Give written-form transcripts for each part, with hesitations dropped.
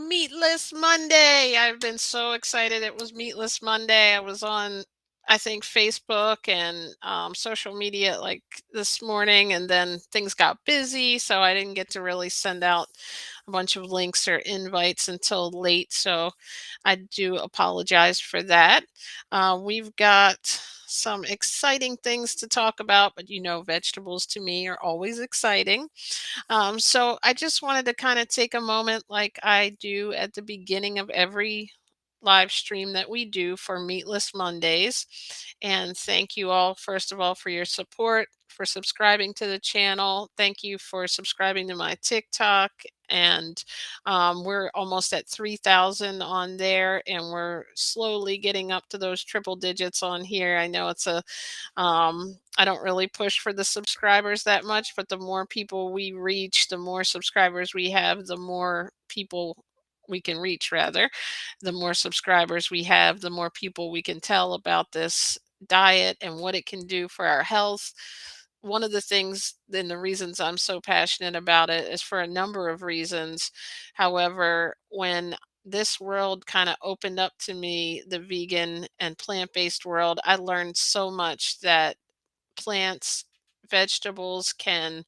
Meatless Monday. I've been so excited it was Meatless Monday. I was on, I think, Facebook and social media like this morning, and then things got busy. So I didn't get to really send out a bunch of links or invites until late. So I do apologize for that. We've got some exciting things to talk about, but vegetables to me are always exciting. So I just wanted to kind of take a moment, like I do at the beginning of every live stream that we do for Meatless Mondays. And thank you all, first of all, for your support, for subscribing to the channel. Thank you for subscribing to my TikTok. And we're almost at 3,000 on there, and we're slowly getting up to those triple digits on here. I know I don't really push for the subscribers that much, but the more people we reach, the more subscribers we have, the more people we can reach, rather. The more subscribers we have, the more people we can tell about this diet and what it can do for our health. One of the things and the reasons I'm so passionate about it is for a number of reasons. However, when this world kind of opened up to me, the vegan and plant-based world, I learned so much that plants, vegetables can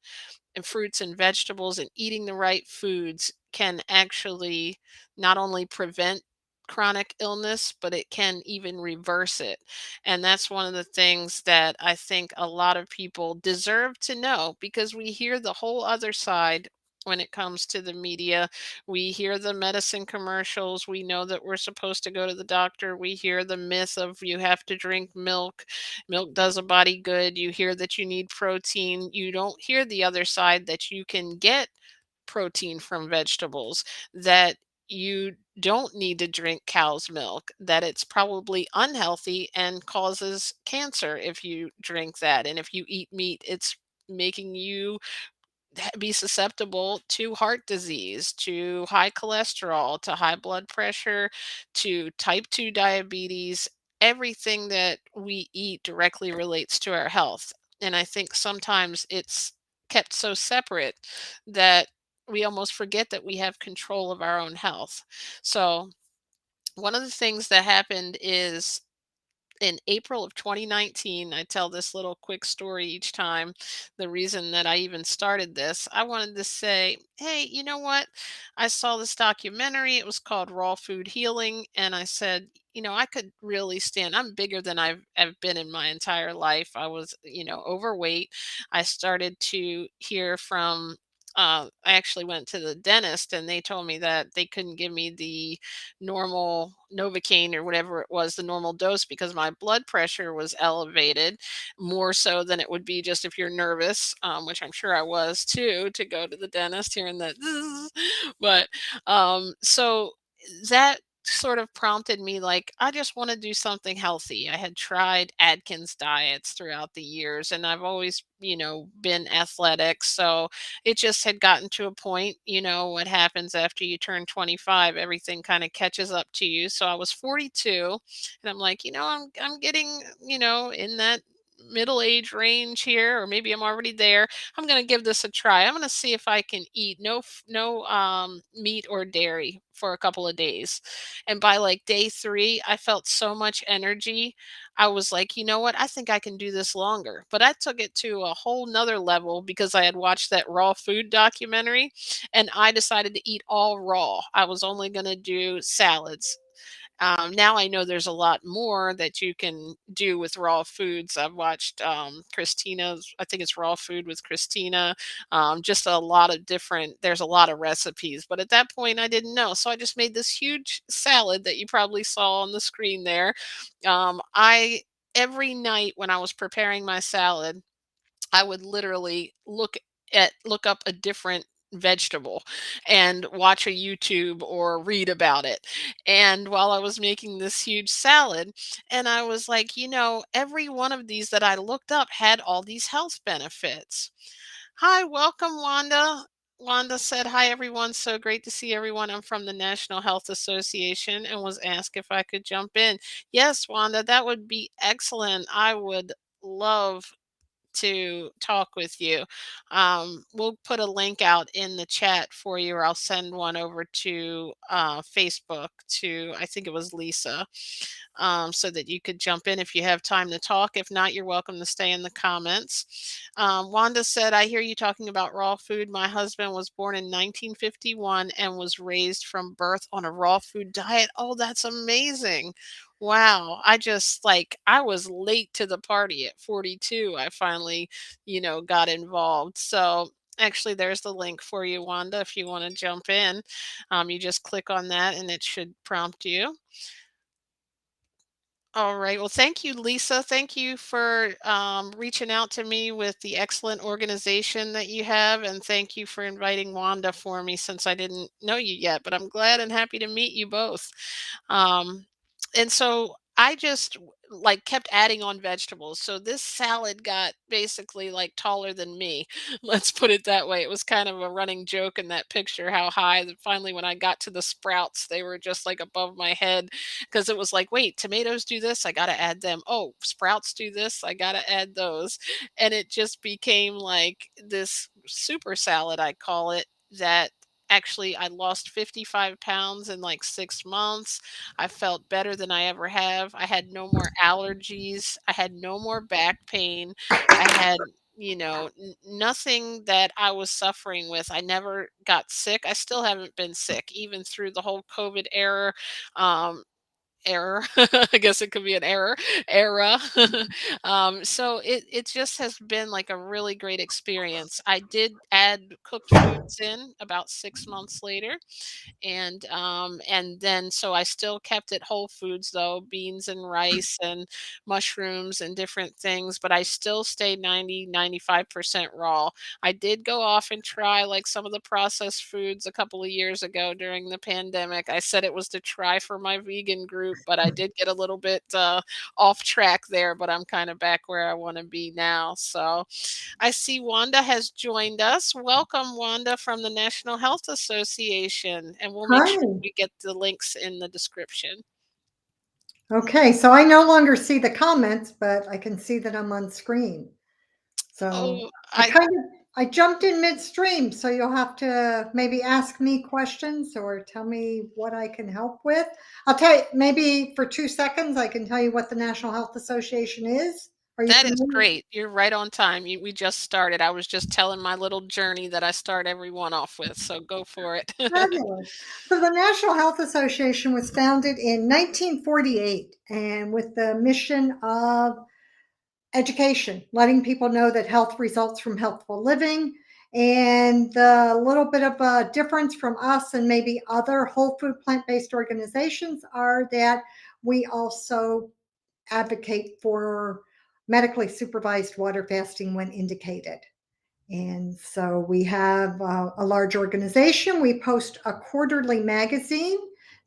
and fruits and vegetables and eating the right foods can actually not only prevent chronic illness, but it can even reverse it. And that's one of the things that I think a lot of people deserve to know, because we hear the whole other side when it comes to the media. We hear the medicine commercials. We know that we're supposed to go to the doctor. We hear the myth of you have to drink milk. Milk does a body good. You hear that you need protein. You don't hear the other side, that you can get protein from vegetables, that you don't need to drink cow's milk, that it's probably unhealthy and causes cancer if you drink that. And if you eat meat, it's making you be susceptible to heart disease, to high cholesterol, to high blood pressure, to type 2 diabetes. Everything that we eat directly relates to our health. And I think sometimes it's kept so separate that we almost forget that we have control of our own health. So, one of the things that happened is in April of 2019, I tell this little quick story each time. The reason that I even started this, I wanted to say, hey, you know what? I saw this documentary. It was called Raw Food Healing. And I said, I could really stand. I'm bigger than I've been in my entire life. I was, overweight. I started to hear from, I actually went to the dentist, and they told me that they couldn't give me the normal Novocaine or whatever it was, the normal dose, because my blood pressure was elevated more so than it would be just if you're nervous, which I'm sure I was too, to go to the dentist, hearing that. But so that sort of prompted me, like, I just want to do something healthy. I had tried Atkins diets throughout the years, and I've always, been athletic. So it just had gotten to a point, what happens after you turn 25, everything kind of catches up to you. So I was 42, and I'm like, I'm getting, in that middle age range here, or maybe I'm already there. I'm going to give this a try. I'm going to see if I can eat no meat or dairy for a couple of days. And by like day 3, I felt so much energy. I was like, you know what? I think I can do this longer. But I took it to a whole nother level because I had watched that raw food documentary, and I decided to eat all raw. I was only going to do salads. Now I know there's a lot more that you can do with raw foods. I've watched Christina's, I think it's Raw Food with Christina. Just a lot of different, there's a lot of recipes. But at that point, I didn't know. So I just made this huge salad that you probably saw on the screen there. Every night when I was preparing my salad, I would literally look up a different vegetable and watch a YouTube or read about it. And while I was making this huge salad, and I was like, every one of these that I looked up had all these health benefits. Hi, welcome, Wanda. Wanda said, hi, everyone. So great to see everyone. I'm from the National Health Association and was asked if I could jump in. Yes, Wanda, that would be excellent. I would love to talk with you. We'll put a link out in the chat for you, or I'll send one over to Facebook to, I think it was Lisa, so that you could jump in if you have time to talk. If not, you're welcome to stay in the comments. Wanda said, I hear you talking about raw food. My husband was born in 1951 and was raised from birth on a raw food diet. Oh, that's amazing. Wow. I was late to the party at 42. I finally, got involved. So actually, there's the link for you, Wanda, if you want to jump in. You just click on that and it should prompt you. All right. Well, thank you, Lisa. Thank you for reaching out to me with the excellent organization that you have. And thank you for inviting Wanda for me, since I didn't know you yet. But I'm glad and happy to meet you both. And so I just like kept adding on vegetables. So this salad got basically like taller than me. Let's put it that way. It was kind of a running joke in that picture how high that finally when I got to the sprouts, they were just like above my head, because it was like, wait, tomatoes do this, I got to add them. Oh, sprouts do this, I got to add those. And it just became like this super salad, I call it, that actually I lost 55 pounds in like 6 months. I felt better than I ever have. I had no more allergies. I had no more back pain. I had, nothing that I was suffering with. I never got sick. I still haven't been sick, even through the whole COVID era. Error. I guess it could be an era. So it just has been like a really great experience. I did add cooked foods in about 6 months later, and then so I still kept it whole foods, though, beans and rice and mushrooms and different things, but I still stayed 95% raw. I did go off and try like some of the processed foods a couple of years ago during the pandemic. I said it was to try for my vegan group, but I did get a little bit off track there, but I'm kind of back where I want to be now. So I see Wanda has joined us. Welcome, Wanda, from the National Health Association, and we'll make Hi. sure we get the links in the description. Okay, so I no longer see the comments, but I can see that I'm on screen. So Oh, I kind of I jumped in midstream, so you'll have to maybe ask me questions or tell me what I can help with. I'll tell you, maybe for 2 seconds I can tell you what the National Health Association is. Are you that is familiar? great. You're right on time. We just started. I was just telling my little journey that I start everyone off with. So go for it. Fabulous. So the National Health Association was founded in 1948 and with the mission of education, letting people know that health results from healthful living. And the little bit of a difference from us and maybe other whole food plant based organizations are that we also advocate for medically supervised water fasting when indicated. And so we have a large organization. We post a quarterly magazine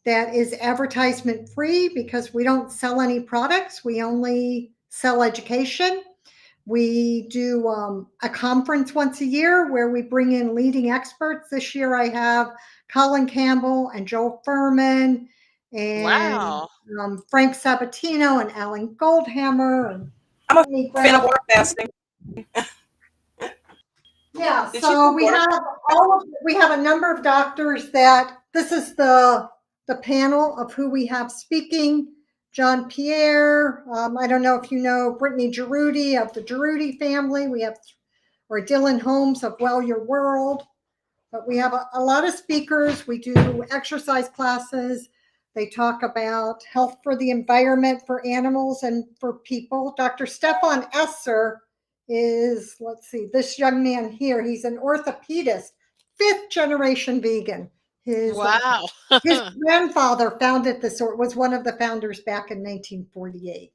that is advertisement free because we don't sell any products, we only sell education. We do a conference once a year where we bring in leading experts. This year I have Colin Campbell and Joel Furman and Wow. Frank Sabatino and Alan Goldhammer and I'm a let me fan of grab. water fasting. Yeah, Did she say so water? we have a number of doctors that this is the panel of who we have speaking. John Pierre, I don't know if you know Brittany Giroudi of the Giroudi family. We have or Dylan Holmes of Well Your World. But we have a lot of speakers. We do exercise classes. They talk about health for the environment, for animals, and for people. Dr. Stefan Esser is, let's see, this young man here. He's an orthopedist, fifth generation vegan. His Wow. his grandfather founded this, or was one of the founders back in 1948.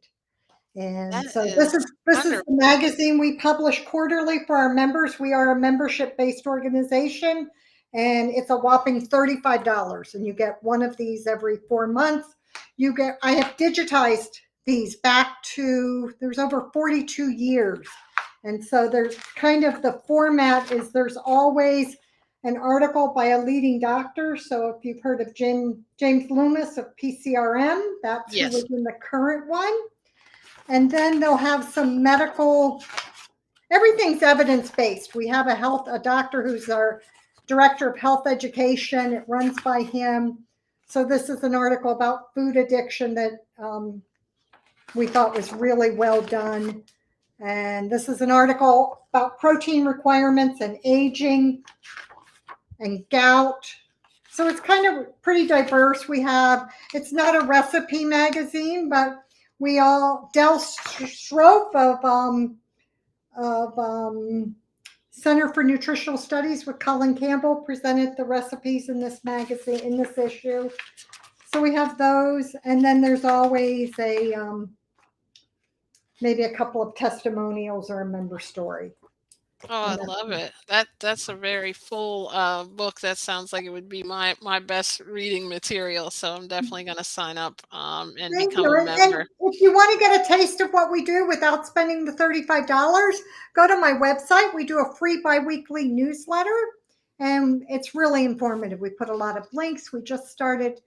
And That so is this is the wonderful. magazine we publish quarterly for our members. We are a membership-based organization, and it's a whopping $35, and you get one of these every 4 months. I have digitized these back to there's over 42 years. And so there's kind of the format is there's always an article by a leading doctor. So if you've heard of James Loomis of PCRM, that's who Yes. was in the current one. And then they'll have some medical everything's evidence based. We have a doctor who's our director of health education. It runs by him. So this is an article about food addiction that we thought was really well done. And this is an article about protein requirements and aging and gout. So it's kind of pretty diverse. It's not a recipe magazine, but we all, Del Strope of Center for Nutritional Studies with Colin Campbell presented the recipes in this magazine, in this issue. So we have those, and then there's always maybe a couple of testimonials or a member story. Oh, I And love that's it. That's a very full book. That sounds like it would be my best reading material. So I'm definitely going to sign up and Thank become you. a And member. if you want to get a taste of what we do without spending the $35, go to my website. We do a free biweekly newsletter, and it's really informative. We put a lot of links. We just started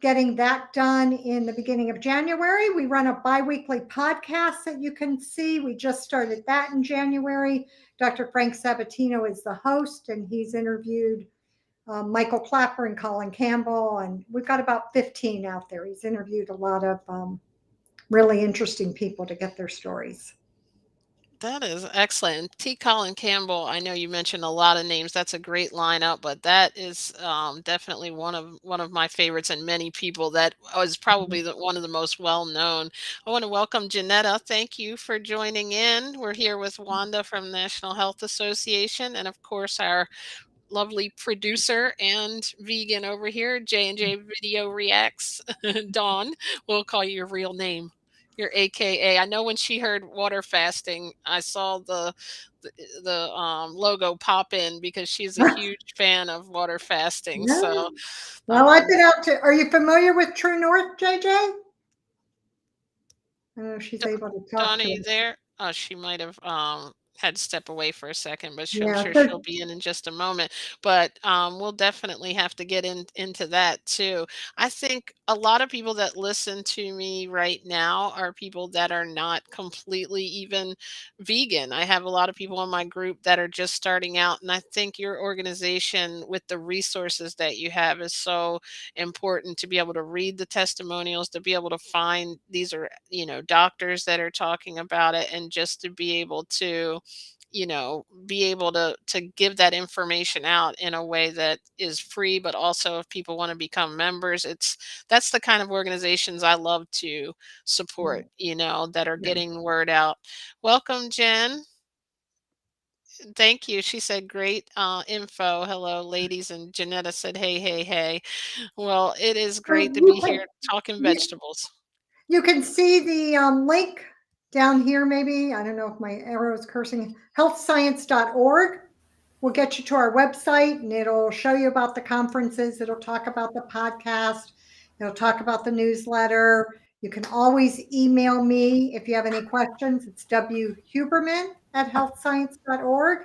getting that done in the beginning of January. We run a biweekly podcast that you can see. We just started that in January. Dr. Frank Sabatino is the host, and he's interviewed Michael Clapper and Colin Campbell, and we've got about 15 out there. He's interviewed a lot of really interesting people to get their stories. That is excellent. T. Colin Campbell, I know you mentioned a lot of names. That's a great lineup, but that is definitely one of my favorites, and many people that was probably one of the most well known. I want to welcome Janetta. Thank you for joining in. We're here with Wanda from National Health Association, and of course our lovely producer and vegan over here, J&J Video Reacts, Dawn. We'll call you your real name, your AKA. I know when she heard water fasting, I saw the, the logo pop in because she's a huge fan of water fasting. Yeah. So, Well, I've um, been out to. Are you familiar with True North, JJ? I don't know if she's D- able to talk Dawn, are to you us. there? Oh, she might have had to step away for a second, but I'm Yeah. sure So, she'll be in just a moment. But we'll definitely have to get into that too. I think a lot of people that listen to me right now are people that are not completely even vegan. I have a lot of people in my group that are just starting out, and I think your organization with the resources that you have is so important to be able to read the testimonials, to be able to find these are, doctors that are talking about it, and just to be able to, be able to give that information out in a way that is free, but also if people want to become members, that's the kind of organizations I love to support, that are yeah. getting word out. Welcome, Jen. Thank you. She said great info. Hello, ladies. And Janetta said, hey, hey, hey. Well, it is So great to be here talking you, vegetables. you can see the link down here. Maybe I don't know if my arrow is cursing. Healthscience.org will get you to our website, and it'll show you about the conferences. It'll talk about the podcast. It'll talk about the newsletter. You can always email me if you have any questions. It's whuberman@healthscience.org.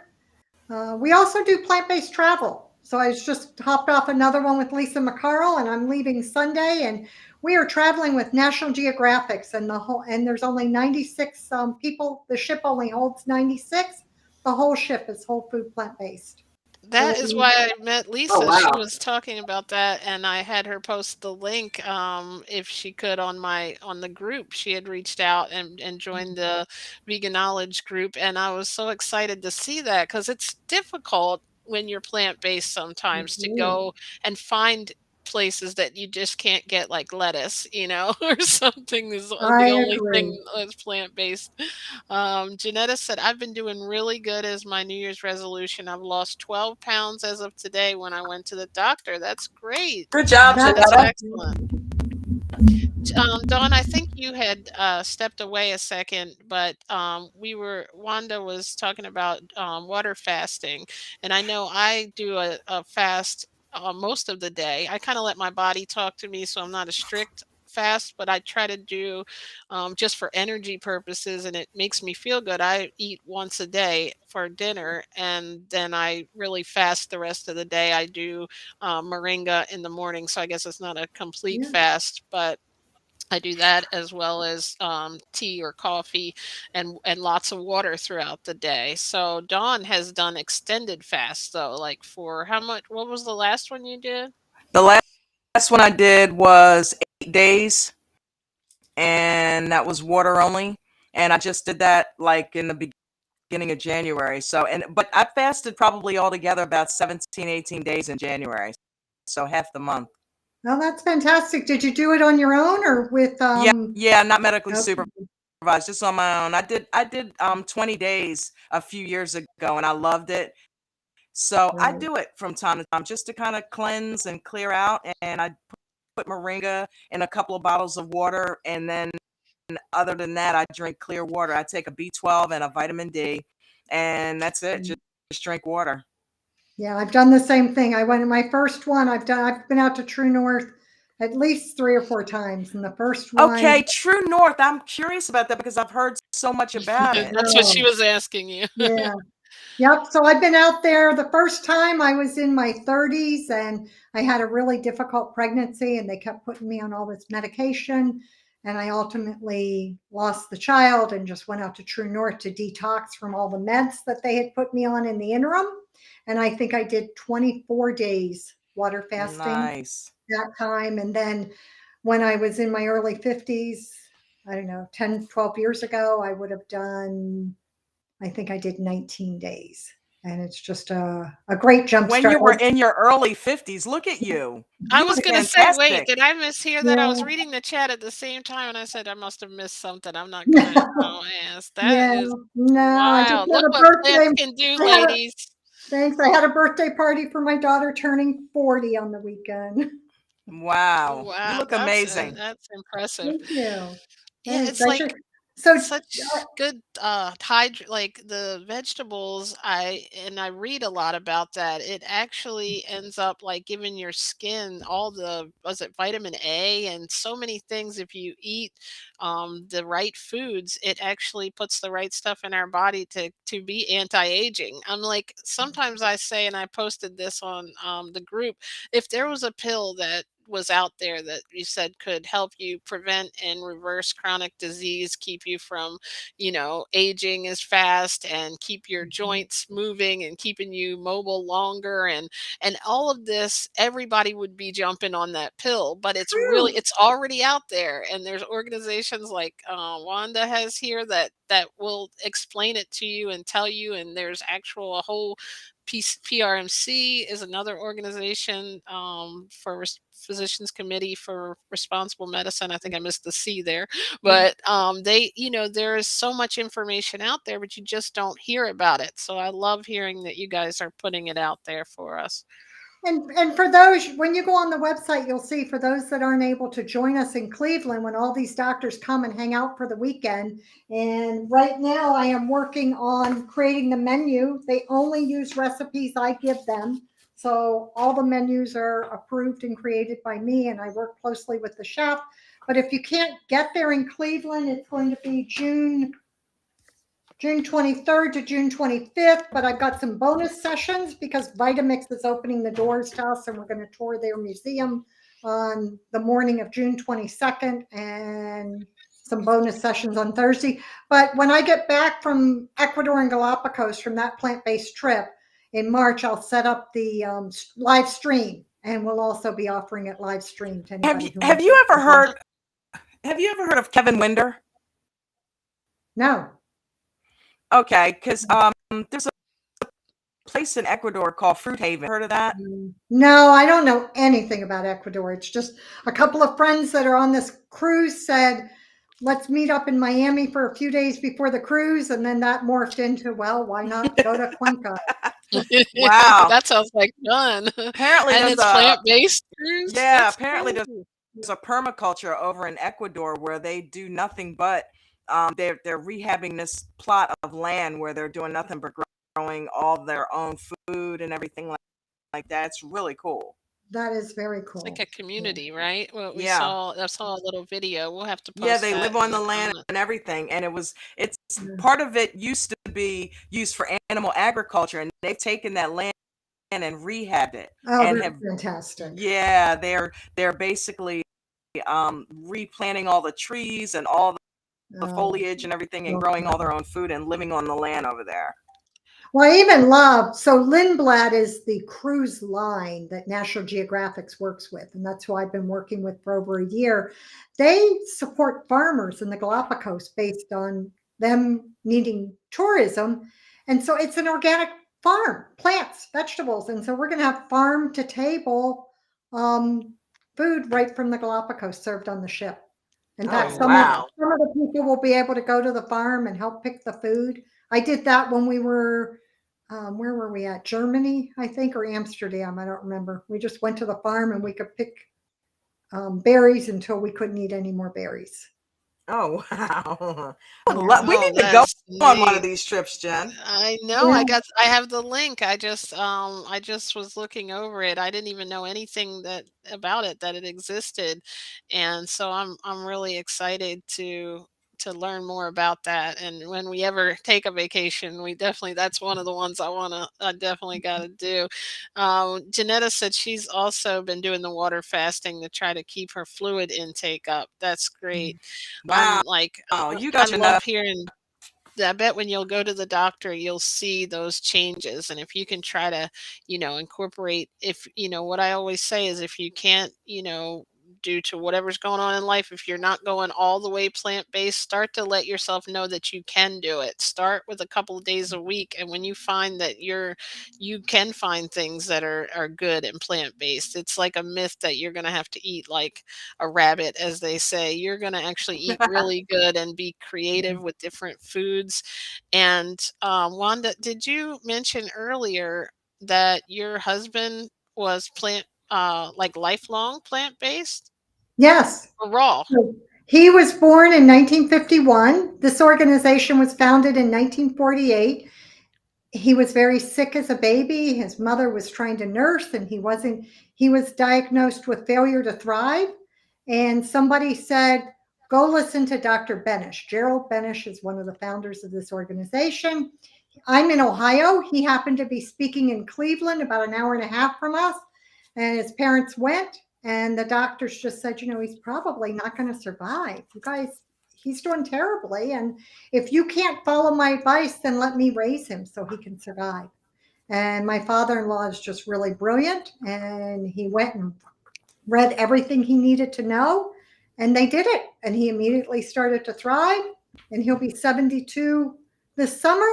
We also do plant-based travel. So I just hopped off another one with Lisa McCarl, and I'm leaving Sunday. And we are traveling with National Geographics, and there's only 96 people. The ship only holds 96. The whole ship is whole food plant-based. So That is why I met Oh, Lisa. She wow. was talking about that, and I had her post the link if she could on the group. She had reached out and joined the vegan knowledge group, and I was so excited to see that because it's difficult when you're plant-based sometimes to go and find places that you just can't get like lettuce, or something is I the only thing agree. that's plant-based. Janetta said, I've been doing really good as my New Year's resolution. I've lost 12 pounds as of today when I went to the doctor. That's great. Good job, That's Janetta. excellent. Dawn, I think you had stepped away a second, but Wanda was talking about water fasting. And I know I do a fast most of the day. I kind of let my body talk to me, so I'm not a strict fast, but I try to do just for energy purposes, and it makes me feel good. I eat once a day for dinner, and then I really fast the rest of the day. I do moringa in the morning, so I guess it's not a complete Yeah. fast, but I do that as well as tea or coffee and lots of water throughout the day. So Dawn has done extended fast though. Like for how much? What was the last one you did? The last one I did was 8 days, and that was water only. And I just did that like in the beginning of January. So, but I fasted probably altogether about 17, 18 days in January. So half the month. Oh, that's fantastic. Did you do it on your own or with Yeah, yeah, not medically okay. supervised, just on my own. I did 20 days a few years ago, and I loved it. So I Right. do it from time to time just to kind of cleanse and clear out. And I put moringa in a couple of bottles of water, and then other than that, I drink clear water. I take a B12 and a vitamin D, and that's it. Just drink water. Yeah, I've done the same thing. I went in my first one. I've been out to True North at least 3 or 4 times. And the first one, Okay, True North. I'm curious about that because I've heard so much about it. That's what she oh, was asking you. yeah. Yep. So I've been out there. The first time I was in my 30s and I had a really difficult pregnancy and they kept putting me on all this medication. And I ultimately lost the child and just went out to True North to detox from all the meds that they had put me on in the interim. And I think I did 24 days water fasting Nice. that time. And then when I was in my early 50s, I don't know, 10, 12 years ago, I would have done, I think I did 19 days. And it's just a great jump When start. you were in your early 50s, look at you. I You was look gonna say, wait, fantastic. did I mishear that? I was Yeah. reading the chat at the same time, and I said I must have missed something. I'm not gonna ask. That Yeah. is No, I just wild. had Look a what plants birthday. can do, I had a, ladies. thanks. I had a birthday party for my daughter turning 40 on the weekend. Wow. You Wow, look amazing. that's impressive. Thank you. Yeah, Thanks. it's I should. like So, such good like the vegetables I read a lot about that. It actually ends up like giving your skin all the was it vitamin A and so many things if you eat the right foods, it actually puts the right stuff in our body to be anti-aging. I'm like sometimes I say and I posted this on the group, if there was a pill that was out there that you said could help you prevent and reverse chronic disease, keep you from, aging as fast and keep your joints moving and keeping you mobile longer and all of this, everybody would be jumping on that pill, but true. it's already out there and there's organizations like Wanda has here that will explain it to you and tell you, and there's actual a whole PRMC is another organization for Physicians Committee for Responsible Medicine. I think I missed the C there, but they, there is so much information out there, but you just don't hear about it. So I love hearing that you guys are putting it out there for us. And for those, when you go on the website, you'll see for those that aren't able to join us in Cleveland, when all these doctors come and hang out for the weekend. And right now, I am working on creating the menu. They only use recipes I give them. So all the menus are approved and created by me, and I work closely with the chef. But if you can't get there in Cleveland, it's going to be June 23rd to June 25th, but I've got some bonus sessions because Vitamix is opening the doors to us and we're going to tour their museum on the morning of June 22nd and some bonus sessions on Thursday. But when I get back from Ecuador and Galapagos from that plant-based trip in March, I'll set up the live stream and we'll also be offering it live stream to Have anybody you who have wants you ever to. heard have you ever heard of Kevin Winder? No. Okay, because there's a place in Ecuador called Fruit Haven. Heard of that? No, I don't know anything about Ecuador. It's just a couple of friends that are on this cruise said, let's meet up in Miami for a few days before the cruise. And then that morphed into, well, why not go to Cuenca? Wow. That sounds like fun. Apparently And there's it's plant-based cruise? yeah, That's apparently there's cool. a permaculture over in Ecuador where they do nothing but they're rehabbing this plot of land where they're doing nothing but growing all their own food and everything like that. It's really cool. That is very It's like cool. a Yeah. community, right? What we Yeah. saw I saw a little video. We'll have to Yeah, post they that live in on the the land comment. and everything. And it's Yeah. part of it used to be used for animal agriculture, and they've taken that land and rehabbed it Oh, and that's have fantastic. yeah, they're basically replanting all the trees and all the Oh, foliage and everything, and growing okay. all their own food and living on the land over there. Well, I even love, so Lindblad is the cruise line that National Geographic works with, and that's who I've been working with for over a year. They support farmers in the Galapagos based on them needing tourism. And so it's an organic farm, plants, vegetables. And so we're going to have farm to table um, food right from the Galapagos served on the ship. In fact, Oh, Oh, wow. wow. some of the people will be able to go to the farm and help pick the food. I did that when we were where were we at? Germany, I think, or Amsterdam. I don't remember. We just went to the farm and we could pick berries until we couldn't eat any more berries. Oh, wow. Yeah. We Oh, need to go that's on one of neat. these trips, Jen. I know. Yeah. I have the link. I just was looking over it. I didn't even know anything that about it, that it existed. And so I'm really excited to learn more about that. And when we ever take a vacation, we definitely that's one of the ones I definitely got to do. Janetta said she's also been doing the water fasting to try to keep her fluid intake up. That's great. Wow. Like You I got your love enough. hearing I bet when you'll go to the doctor, you'll see those changes. And if you can try to, incorporate, if, what I always say is if you can't, due to whatever's going on in life, if you're not going all the way plant based, start to let yourself know that you can do it. Start with a couple of days a week. And when you find that you can find things that are good and plant based, it's like a myth that you're going to have to eat like a rabbit, as they say. You're going to actually eat really good and be creative with different foods. And Wanda, did you mention earlier that your husband was like lifelong plant based Yes. or raw? So he was born in 1951. This organization was founded in 1948. He was very sick as a baby. His mother was trying to nurse, and he was diagnosed with failure to thrive. And somebody said, go listen to Dr. Benish. Gerald Benish is one of the founders of this organization. I'm in Ohio. He happened to be speaking in Cleveland, about an hour and a half from us. And his parents went, and the doctors just said, he's probably not going to survive. You guys, he's doing terribly. And if you can't follow my advice, then let me raise him so he can survive. And my father in law is just really brilliant. And he went and read everything he needed to know, and they did it. And he immediately started to thrive. And he'll be 72 this summer.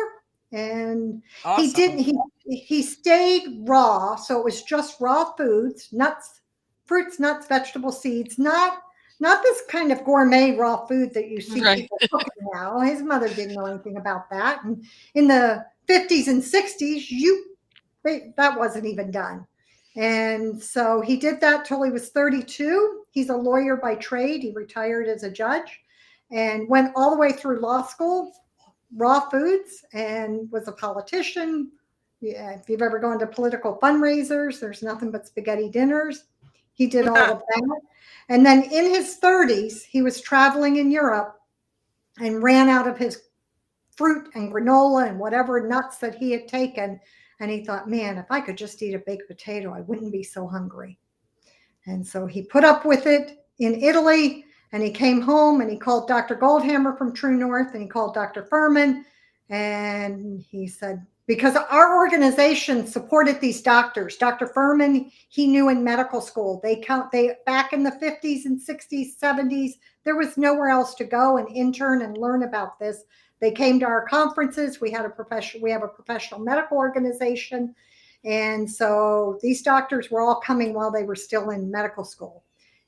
And he Awesome. didn't, he stayed raw. So it was just raw foods, nuts, fruits, nuts, vegetable seeds, not this kind of gourmet raw food that you see Right. people cooking now. His mother didn't know anything about that. And in the 50s and 60s, that wasn't even done. And so he did that till he was 32. He's a lawyer by trade. He retired as a judge and went all the way through law school, raw foods, and was a politician. Yeah, if you've ever gone to political fundraisers, there's nothing but spaghetti dinners. He did all of that. And then in his 30s, he was traveling in Europe and ran out of his fruit and granola and whatever nuts that he had taken. And he thought, man, if I could just eat a baked potato, I wouldn't be so hungry. And so he put up with it in Italy, and he came home and he called Dr. Goldhammer from True North, and he called Dr. Furman. And he said, because our organization supported these doctors. Dr. Furman, he knew in medical school. They back in the 50s and 60s, 70s, there was nowhere else to go and intern and learn about this. They came to our conferences. We have a professional medical organization. And so these doctors were all coming while they were still in medical school.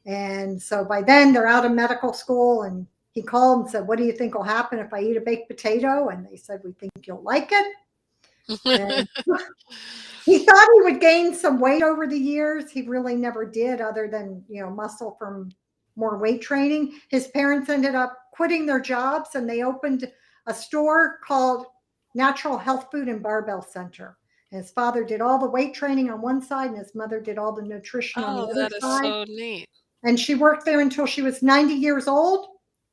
And so by then they're out of medical school, and he called and said, what do you think will happen if I eat a baked potato? And they said, we think you'll like it. And he thought he would gain some weight over the years. He really never did, other than, muscle from more weight training. His parents ended up quitting their jobs, and they opened a store called Natural Health Food and Barbell Center. And his father did all the weight training on one side, and his mother did all the nutrition on the Oh, other that is side. so neat. And she worked there until she was 90 years old,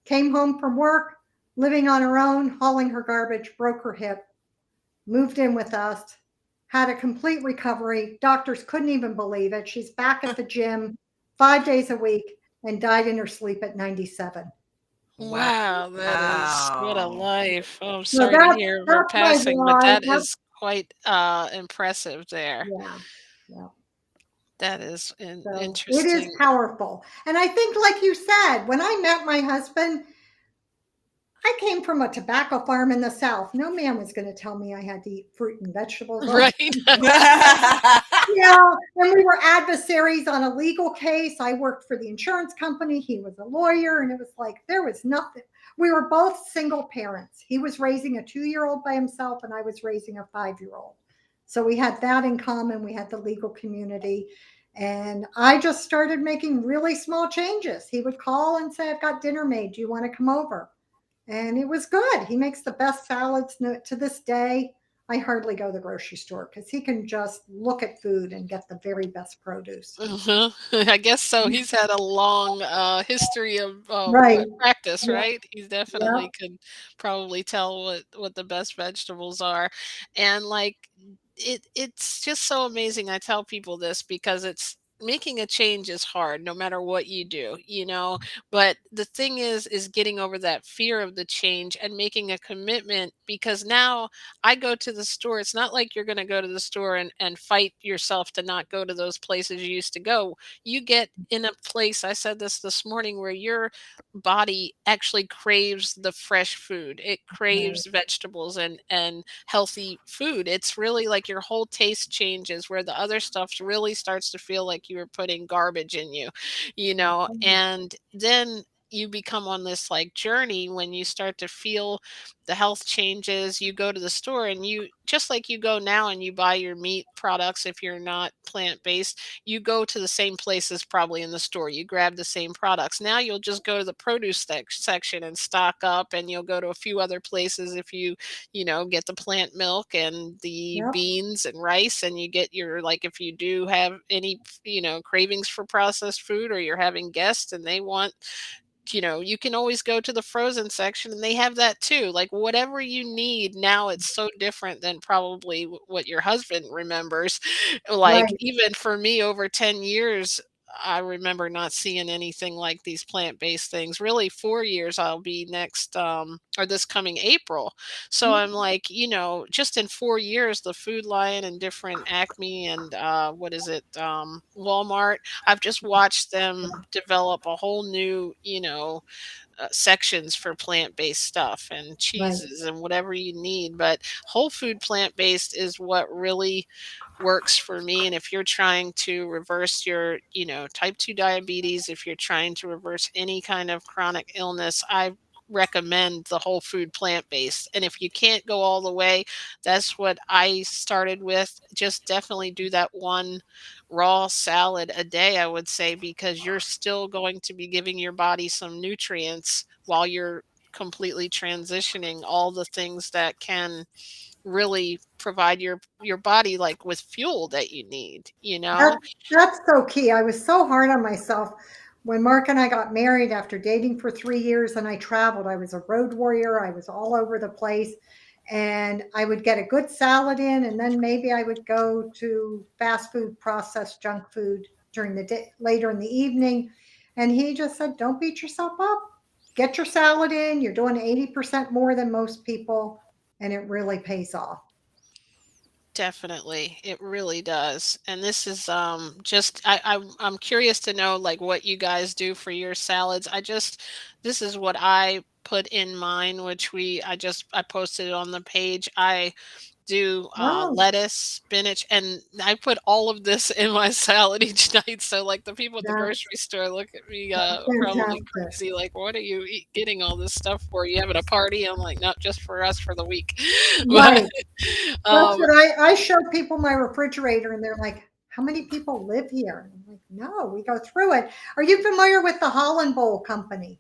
came home from work, living on her own, hauling her garbage, broke her hip, moved in with us, had a complete recovery. Doctors couldn't even believe it. She's back at the gym 5 days a week. and died in her sleep at 97. Wow, that is what a Wow. life. Oh, I'm So sorry to hear of her that's my passing, but why. that is quite, impressive there. Yeah, yeah. That is So it is interesting. powerful. And I think, like you said, when I met my husband, I came from a tobacco farm in the South. No man was going to tell me I had to eat fruit and vegetables all Right. day long. Yeah, and we were adversaries on a legal case. I worked for the insurance company. He was a lawyer, and it was like there was nothing. We were both single parents. He was raising a 2-year-old by himself, and I was raising a 5-year-old. So we had that in common. We had the legal community. And I just started making really small changes. He would call and say, I've got dinner made. Do you want to come over? And it was good. He makes the best salads to this day. I hardly go to the grocery store because he can just look at food and get the very best produce. Uh-huh. I guess so. He's had a long, history of, Right. practice, Yep. right? He definitely Yep. could probably tell what the best vegetables are, and, like, it's just so amazing. I tell people this because it's making a change is hard no matter what you do, but the thing is getting over that fear of the change and making a commitment, because now I go to the store. It's not like you're going to go to the store and fight yourself to not go to those places you used to go. You get in a place, I said this morning, where your body actually craves the fresh food. It Right. craves vegetables and healthy food. It's really like your whole taste changes, where the other stuff really starts to feel like you were putting garbage in you, Mhm. and then you become on this like journey when you start to feel the health changes. You go to the store and you, just like you go now and you buy your meat products, if you're not plant based, you go to the same places probably in the store. You grab the same products. Now you'll just go to the produce section and stock up, and you'll go to a few other places if you get the plant milk and the Yep. beans and rice, and you get your, like, if you do have any cravings for processed food, or you're having guests and they want, you can always go to the frozen section and they have that too. Like, whatever you need now, it's so different than probably what your husband remembers. Like, Right. even for me, over 10 years, I remember not seeing anything like these plant-based things. Really, 4 years. I'll be next, or this coming April. So I'm like, just in 4 years, the Food Lion and different Acme and, what is it, Walmart, I've just watched them develop a whole new, sections for plant-based stuff and Right. cheeses and whatever you need. But whole food plant-based is what really works for me. And if you're trying to reverse your, type 2 diabetes, if you're trying to reverse any kind of chronic illness, I recommend the whole food plant-based. And if you can't go all the way, that's what I started with. Just definitely do that one raw salad a day, I would say, because you're still going to be giving your body some nutrients while you're completely transitioning all the things that can really provide your body, like, with fuel that you need, you That know? that's so key. I was so hard on myself when Mark and I got married after dating for 3 years and I traveled. I was a road warrior. I was all over the place, and I would get a good salad in, and then maybe I would go to fast food, processed junk food during the day, later in the evening. And he just said, "Don't beat yourself up. Get your salad in. You're doing 80% more than most people, and it really pays off." Definitely, it really does. And this is, just I'm curious to know, like, what you guys do for your salads. This is what I put in mine, which I posted it on the page. I do, Oh, lettuce, spinach, and I put all of this in my salad each night. So, like, the people at the that's grocery store look at me, probably fantastic. crazy, like, "What are you getting all this stuff for? You having a party?" I'm like, "Not just for us, for the week." But, Right. That's um, what I show people my refrigerator and they're like, "How many people live here?" And I'm like, "No, we go through it." Are you familiar with the Holland Bowl Company?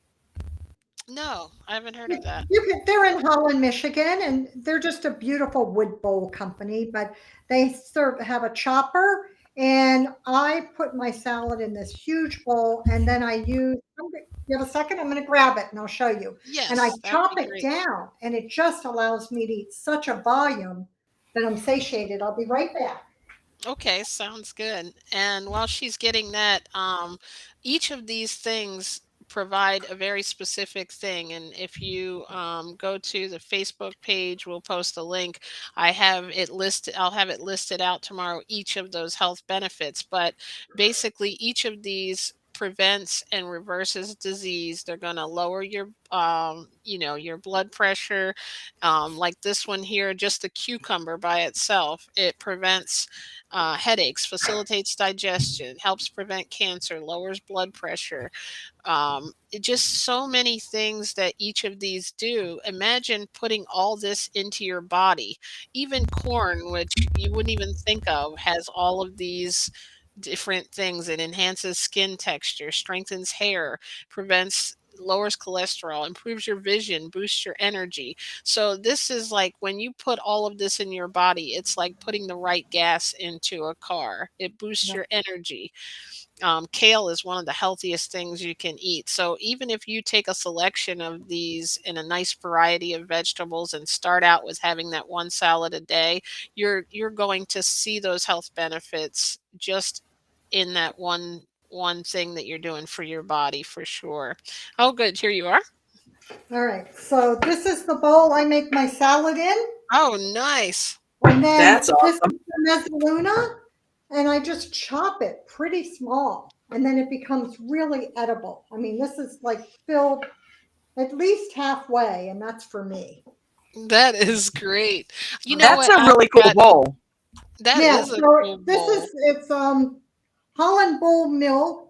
no, I haven't heard You of that. they're in Holland, Michigan, and they're just a beautiful wood bowl company, but they have a chopper, and I put my salad in this huge bowl, and then you have a second? I'm gonna grab it and I'll show you. And I Yes, that would chop be it great. down, and it just allows me to eat such a volume that I'm satiated. I'll be right back. Okay, sounds good. And while she's getting that, each of these things provide a very specific thing. And if you go to the Facebook page, we'll post a link. I have it listed, I'll have it listed out tomorrow, each of those health benefits. But basically, each of these prevents and reverses disease. They're going to lower your your blood pressure. Like this one here, just the cucumber by itself, it prevents headaches, facilitates digestion, helps prevent cancer, lowers blood pressure. Just so many things that each of these do. Imagine putting all this into your body. Even corn, which you wouldn't even think of, has all of these different things. It enhances skin texture, strengthens hair, prevents lowers cholesterol, improves your vision, boosts your energy. So this is like when you put all of this in your body, it's like putting the right gas into a car. It boosts Yep. your energy. Kale is one of the healthiest things you can eat. So even if you take a selection of these in a nice variety of vegetables and start out with having that one salad a day, you're going to see those health benefits just in that one thing that you're doing for your body for sure. Oh, good. Here you are. All right. So this is the bowl I make my salad in. Oh, nice. And then That's this is awesome. the mezzaluna. And I just chop it pretty small. And then it becomes really edible. I mean, this is like filled at least halfway, and that's for me. That is great. You know That's what? a I've really cool got bowl. that Yeah. is a So cool this bowl. is it's Holland Bowl Mill.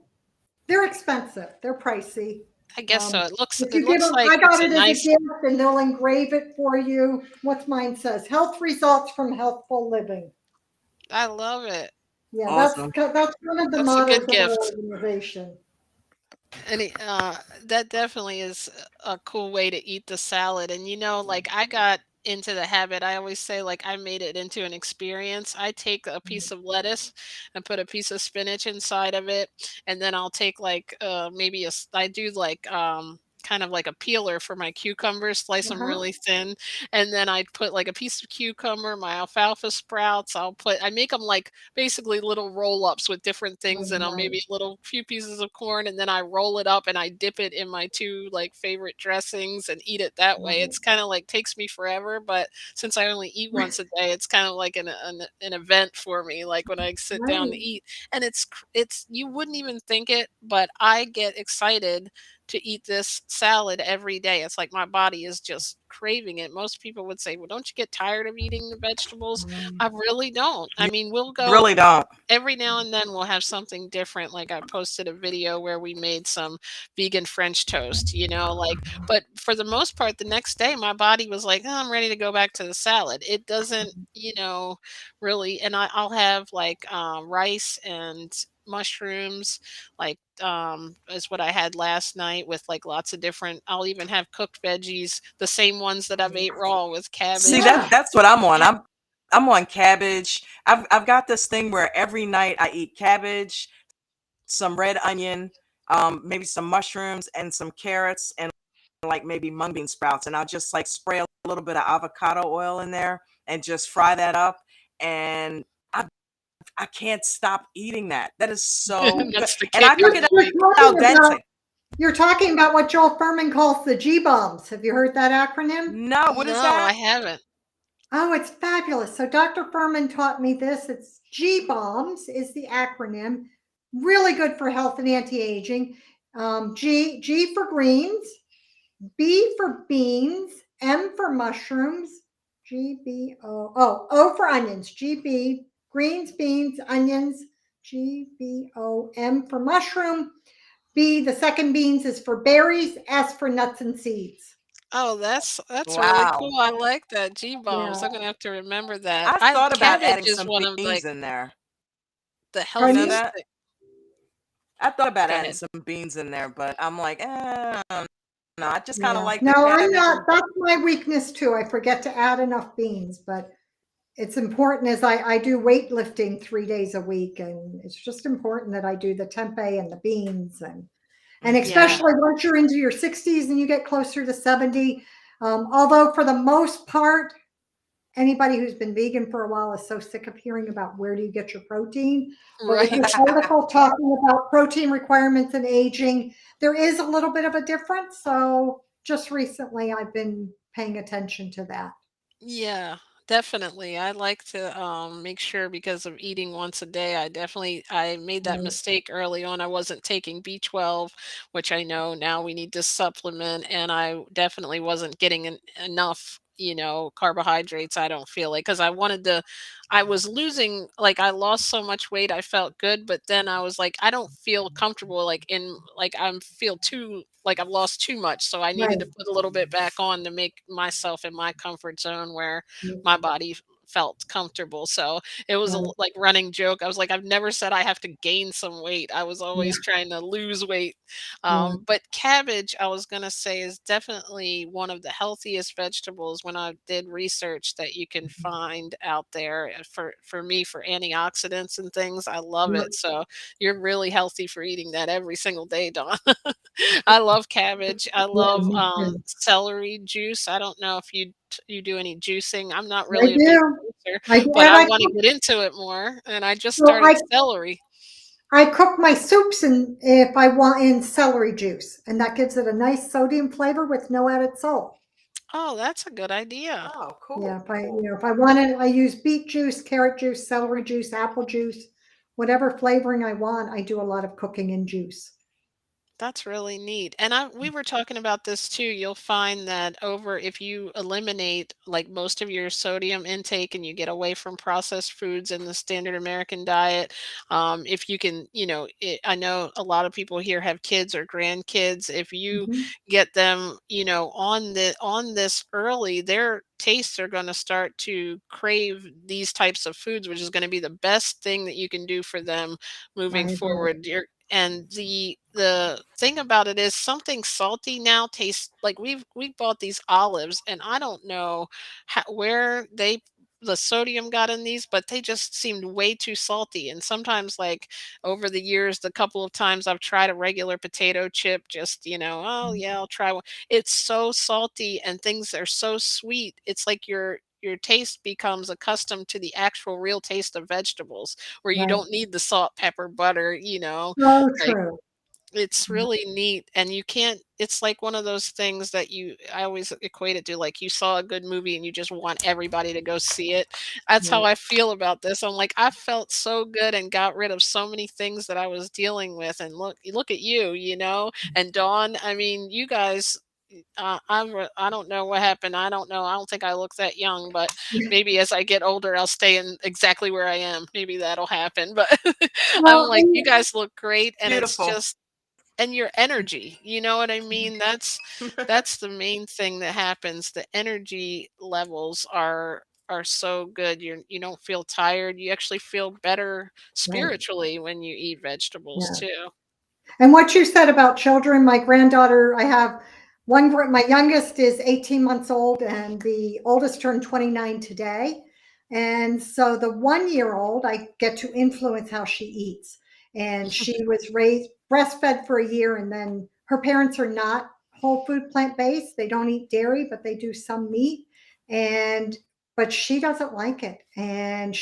They're expensive. They're pricey. I guess so. If It you get looks them, like I it's got a it as a nice. gift, and they'll engrave it for you. What's mine says? Health results from healthful living. I love it. Yeah, Awesome. that's one of the That's a mottos good of our gift. organization. And that definitely is a cool way to eat the salad. And like I got into the habit. I always say like I made it into an experience. I take a piece of lettuce and put a piece of spinach inside of it, and then I'll take like maybe I do like kind of like a peeler for my cucumbers, slice them Uh-huh. really thin, and then I put like a piece of cucumber, my alfalfa sprouts. I make them like basically little roll ups with different Oh, things in them, maybe nice. a little few pieces of corn, and then I roll it up and I dip it in my two like favorite dressings and eat it that way. Love It's kind of like takes me forever, but since I only eat once a day, it's kind of like an event for me. Like when I sit down to Right. eat, and it's you wouldn't even think it, but I get excited to eat this salad every day. It's like my body is just craving it. Most people would say, "Well, don't you get tired of eating the vegetables?" I really don't. I You mean, we'll go really don't. every now and then we'll have something different. Like I posted a video where we made some vegan French toast, like, but for the most part, the next day my body was like, oh, I'm ready to go back to the salad. It doesn't, really. And I'll have like rice and mushrooms, like is what I had last night with like lots of different. I'll even have cooked veggies, the same ones that I've ate raw with See cabbage. Yeah. that's what I'm on. Yeah. I'm on cabbage. I've got this thing where every night I eat cabbage, some red onion, maybe some mushrooms and some carrots and like maybe mung bean sprouts, and I'll just like spray a little bit of avocado oil in there and just fry that up. And I can't stop eating that. That is so good. That's the And I kicker cook You're, it that you're we al talking about dente. you're talking about what Joel Furman calls the G bombs. Have you heard that acronym? No, what is No, I that? haven't. Oh, it's fabulous. So Dr. Furman taught me this. It's G bombs is the acronym. Really good for health and anti-aging. G for greens, B for beans, M for mushrooms, O for onions, GB, greens, beans, onions, GBO, M for mushroom, B, the second beans is for berries, S for nuts and seeds. Oh, that's really Wow. cool. I like that, G-bombs. Yeah. I'm gonna have to remember that. I I thought about cabbage adding is some one of, beans like, in there. the You know Pardon me? healthiest that? thing. I thought about Go adding ahead. some beans in there, but I'm like, no, I just kind of Yeah. like No, the I'm cabbage not. and That's my weakness too. I forget to add enough beans, but it's important as I do weightlifting 3 days a week, and it's just important that I do the tempeh and the beans, and Yeah. especially once you're into your 60s and you get closer to 70. Although for the most part, anybody who's been vegan for a while is so sick of hearing about where do you get your protein. But with this Right. article talking about protein requirements and aging, there is a little bit of a difference. So just recently, I've been paying attention to that. Yeah, definitely. I like to make sure because of eating once a day. I made that Right. mistake early on. I wasn't taking B12, which I know now we need to supplement, and I definitely wasn't getting enough, carbohydrates. I don't feel like because I was losing, like I lost so much weight. I felt good, but then I was like, I don't feel comfortable, like I'm feel too like I've lost too much, so I needed to Right. put a little bit back on to make myself in my comfort zone where my body felt comfortable. So it was Right. like running joke. I was like, I've never said I have to gain some weight. I was Yeah. always trying to lose weight. Yeah. But cabbage, I was gonna say, is definitely one of the healthiest vegetables when I did research that you can find out there for me for antioxidants and things. I love Yeah. it. So you're really healthy for eating that every single day, Dawn. I love cabbage. I Yeah. love Me too. celery juice. I don't know if you do any juicing. I'm not I really a big do. juicer, I do. but And I I want cook, to get into it more. And I just so started celery. I cook my soups and if I want in celery juice, and that gives it a nice sodium flavor with no added salt. Oh, that's a good idea. Oh, Yeah, cool, if I, cool. if I want it, I use beet juice, carrot juice, celery juice, apple juice, whatever flavoring I want. I do a lot of cooking in juice. That's really neat. And we were talking about this too. You'll find that over if you eliminate like most of your sodium intake and you get away from processed foods in the standard American diet, if you can, I know a lot of people here have kids or grandkids. If you Mhm. get them, on this early, their tastes are going to start to crave these types of foods, which is going to be the best thing that you can do for them moving I agree. forward. And the thing about it is something salty now tastes like we bought these olives, and I don't know where the sodium got in these, but they just seemed way too salty. And sometimes, like over the years, the couple of times I've tried a regular potato chip, just oh yeah, I'll try one. It's so salty, and things are so sweet. It's like your taste becomes accustomed to the actual real taste of vegetables where you Right. don't need the salt, pepper, butter, So like true. it's really neat. And you can't, it's like one of those things that I always equate it to like you saw a good movie and you just want everybody to go see it. That's how Right. I feel about this. I'm like, I felt so good and got rid of so many things that I was dealing with. And look at you, and Dawn, I mean, you guys, I don't know what happened. I don't know. I don't think I look that young, but maybe as I get older, I'll stay in exactly where I am. Maybe that'll happen. But I'm Well, like, you guys look great, and it's Beautiful. just and your energy. You know what I mean? That's the main thing that happens. The energy levels are so good. You don't feel tired. You actually feel better right. spiritually when you eat vegetables Yeah. too. And what you said about children, my granddaughter, I have my youngest is 18 months old, and the oldest turned 29 today. And so the 1 year old, I get to influence how she eats. And she was raised breastfed for a year, and then her parents are not whole food plant based. They don't eat dairy, but they do some meat. And but she doesn't like it. And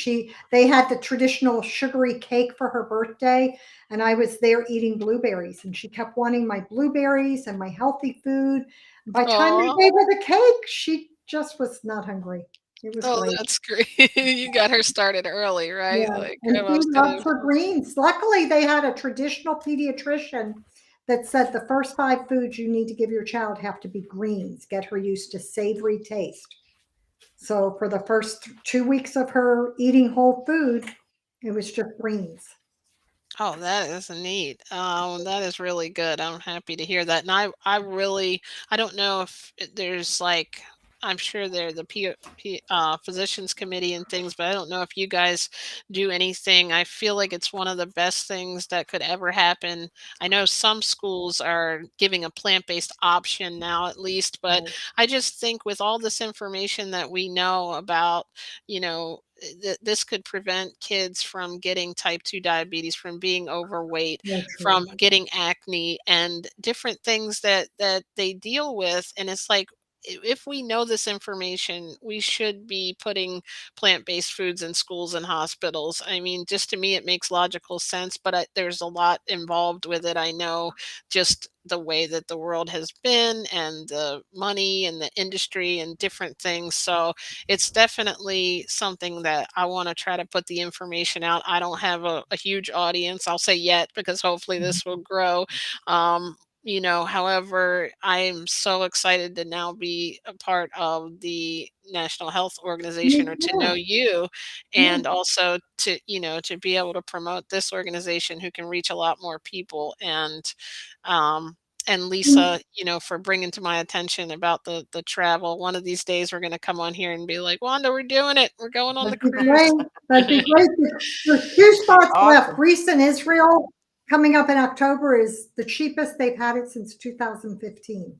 they had the traditional sugary cake for her birthday, and I was there eating blueberries, and she kept wanting my blueberries and my healthy food. By the time I Oh, gave her the cake, she just was not hungry. It was oh, great. that's great. You got her started early, right? Yeah, Like and I she was gonna. loves her greens. Luckily, they had a traditional pediatrician that said the first 5 foods you need to give your child have to be greens. Get her used to savory taste. So for the first 2 weeks of her eating whole food, it was just greens. Oh, that is neat. That is really good. I'm happy to hear that. And I don't know if there's like, I'm sure they're the physicians committee and things, but I don't know if you guys do anything. I feel like it's one of the best things that could ever happen. I know some schools are giving a plant-based option now, at least, but Right, I just think with all this information that we know about, this could prevent kids from getting type 2 diabetes, from being overweight, so true. from getting acne and different things that they deal with. And it's like if we know this information, we should be putting plant-based foods in schools and hospitals. I mean, just to me, it makes logical sense, but there's a lot involved with it. I know just the way that the world has been and the money and the industry and different things. So it's definitely something that I want to try to put the information out. I don't have a huge audience, I'll say yet, because hopefully this will grow. Um, however, I'm so excited to now be a part of the National Health Me Organization, or to know too. you, Yeah. and also to be able to promote this organization who can reach a lot more people. Um, and Lisa, for bringing to my attention about the travel. One of these days, we're going to come on here and be like, Wanda, we're doing it. We're going on the That'd be cruise. great. That'd be great. There's two Be spots left. awesome. Greece and Israel coming up in October is the cheapest they've had it since 2015.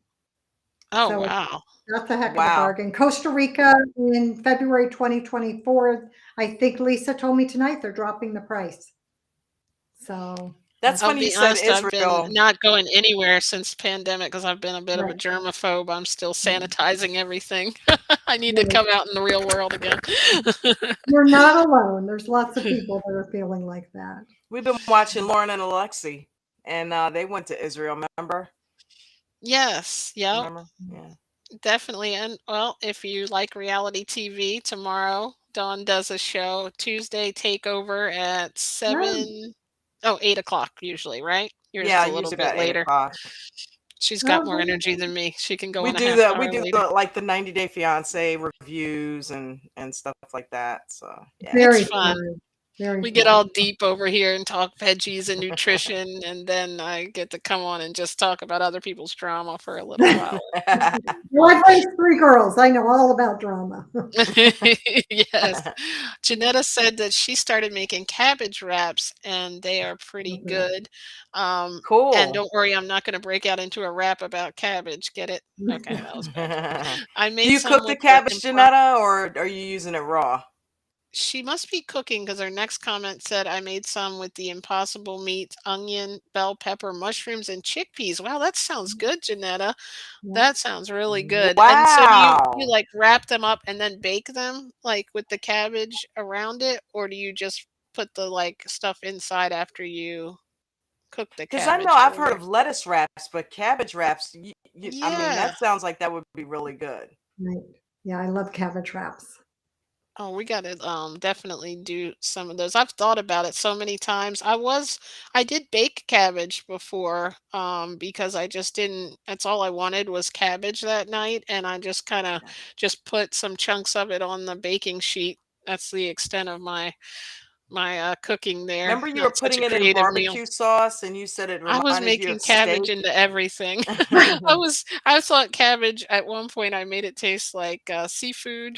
Oh, So wow. that's a heck of a Wow. bargain. Costa Rica in February 2024. I think Lisa told me tonight they're dropping the price. So That's I'll funny you be said honest, I've been Israel. not going anywhere since pandemic because I've been a bit of a right. germaphobe. I'm still Yeah. sanitizing everything. I need to Yeah. come out in the real world again. You're not alone. There's lots of people that are feeling like that. We've been watching Lauren and Alexi, and they went to Israel. Remember? Yes, yep, Remember? Yeah. definitely. And well, if you like reality TV, tomorrow Dawn does a show. Tuesday takeover at Oh, 8 o'clock usually, right? Yours is Yeah, a little usually bit about eight later. o'clock. She's got more oh, energy than me. She can go We on a do half the we hour do later. the like the 90-day fiance reviews and stuff like that. So yeah. It's very fun. fun. Very We get fun. all deep over here and talk veggies and nutrition, and then I get to come on and just talk about other people's drama for a little while. Well, I've raised three girls. I know all about drama. Yes. Janetta said that she started making cabbage wraps, and they are pretty good. And Cool. don't worry, I'm not gonna break out into a rap about cabbage. Get it? Okay, that was bad. I Do made you some cook the with the cabbage, Janetta, or are you using it raw? She must be cooking because her next comment said, "I made some with the impossible meat, onion, bell pepper, mushrooms, and chickpeas." Wow, that sounds good, Janetta. Yeah. That sounds really good. And so do you Wow. like wrap them up and then bake them like with the cabbage around it, or do you just put the like stuff inside after you cook the Because I know cabbage? I I've heard wonder. of lettuce wraps, but cabbage wraps, I mean, Yeah. that sounds like that would be really good. Right. Yeah, I love cabbage wraps. Oh, we gotta definitely do some of those. I've thought about it so many times. I did bake cabbage before, because I just didn't that's all I wanted was cabbage that night, and I just kind of just put some chunks of it on the baking sheet. That's the extent of my cooking there. Remember you were Not such a putting it in creative meal. barbecue sauce and you said it I was reminded you making of cabbage steak? into everything. I thought cabbage at one point I made it taste like seafood,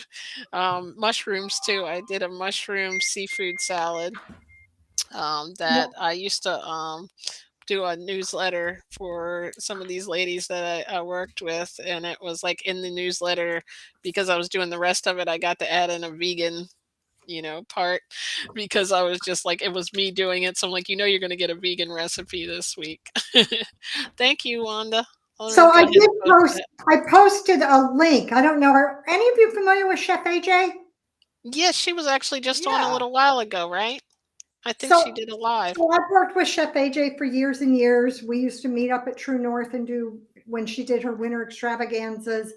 mushrooms too. I did a mushroom seafood salad that I used to do a newsletter for some of these ladies that I worked with, and it was like in the newsletter because I was doing the rest of it. I got to add in a vegan part because I was just like, it was me doing it. So I'm like, you're going to get a vegan recipe this week. Thank you, Wanda. I'm going So to go I ahead did and post post, that. I posted a link. I don't know, are any of you familiar with Chef AJ? Yes, she was actually just on a Yeah. little while ago, right? I think she So, did a live. so I've worked with Chef AJ for years and years. We used to meet up at True North and do when she did her winter extravaganzas.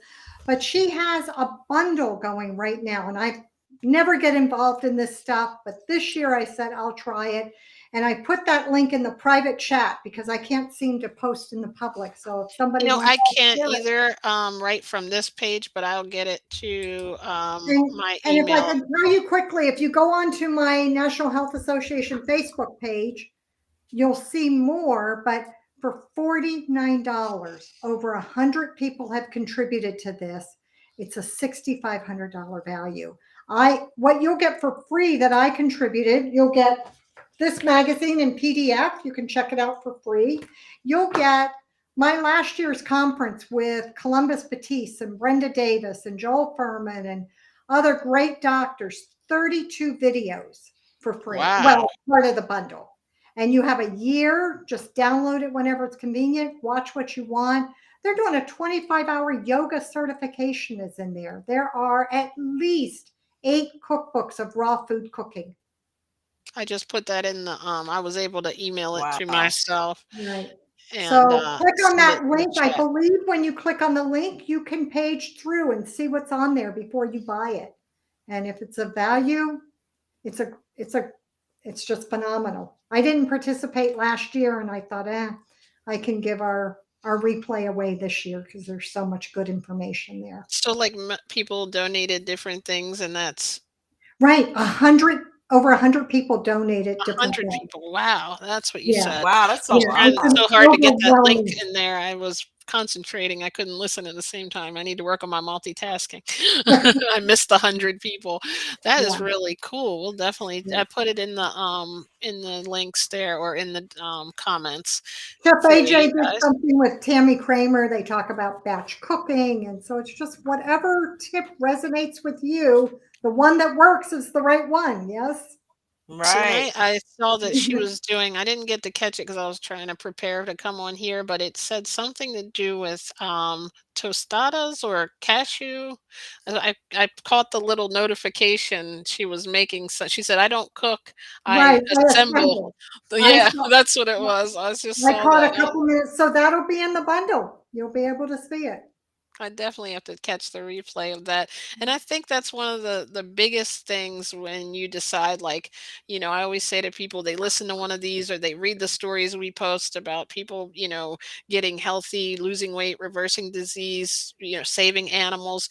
But she has a bundle going right now, and I never get involved in this stuff. But this year I said I'll try it, and I put that link in the private chat because I can't seem to post in the public. So if somebody wants I to can't share it, either right from this page, but I'll get it to and my and if I email. can tell you quickly, if you go onto my National Health Association Facebook page, you'll see more, but for $49, over 100 people have contributed to this. It's a $6,500 value. What you'll get for free that I contributed, you'll get this magazine in PDF. You can check it out for free. You'll get my last year's conference with Columbus Batiste and Brenda Davis and Joel Furman and other great doctors, 32 videos for free. Wow. Well, part of the bundle. And you have a year, just download it whenever it's convenient, watch what you want. They're doing a 25-hour yoga certification is in there. There are at least 8 cookbooks of raw food cooking. I just put that in the, I was able to email it to Wow. myself Right. and, So click on send it that in the link. I chat. believe when you click on the link, you can page through and see what's on there before you buy it. And if it's a value, it's a it's a it's just phenomenal. I didn't participate last year and I thought, I can give our replay away this year because there's so much good information there. So, like, people donated different things, and that's Right. 100 over 100 people donated different 100 things. people. Wow, that's what you Yeah. said. Wow, that's I a was Yeah. trying It's lot. an so hard to get that link overwhelming. in there. I was concentrating. I couldn't listen at the same time. I need to work on my multitasking. I missed the 100 people. That is Yeah. really cool. We'll definitely, Yeah. I put it in the links there, or in the comments Chef for AJ you did guys. something with Tammy Kramer. They talk about batch cooking. And so it's just whatever tip resonates with you, the one that works is the right one. Yes. Right. Tonight, I saw that she was doing, I didn't get to catch it because I was trying to prepare to come on here, but it said something to do with, tostadas or cashew. I caught the little notification she was making, so she said, "I don't cook, I Right. I assemble." assemble. I Yeah, saw, that's what it was. I just I saw caught a that. couple minutes. So that'll be in the bundle. You'll be able to see it. I definitely have to catch the replay of that. And I think that's one of the biggest things when you decide, like, I always say to people, they listen to one of these or they read the stories we post about people, getting healthy, losing weight, reversing disease, saving animals,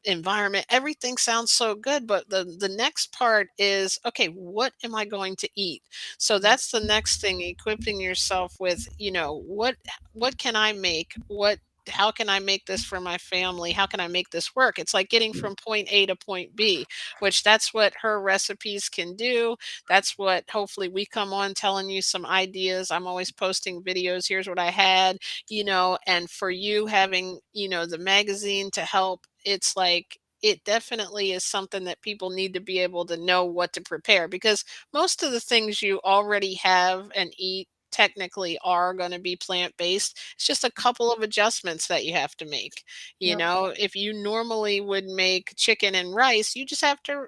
environment. Everything sounds so good, but the next part is, okay, what am I going to eat? So that's the next thing, equipping yourself with, what can I make? How can I make this for my family? How can I make this work? It's like getting from point A to point B, which that's what her recipes can do. That's what hopefully we come on telling you some ideas. I'm always posting videos. Here's what I had, and for you having, the magazine to help, it's like, it definitely is something that people need to be able to know what to prepare, because most of the things you already have and eat technically are going to be plant based. It's just a couple of adjustments that you have to make. Yep. If you normally would make chicken and rice, you just have to,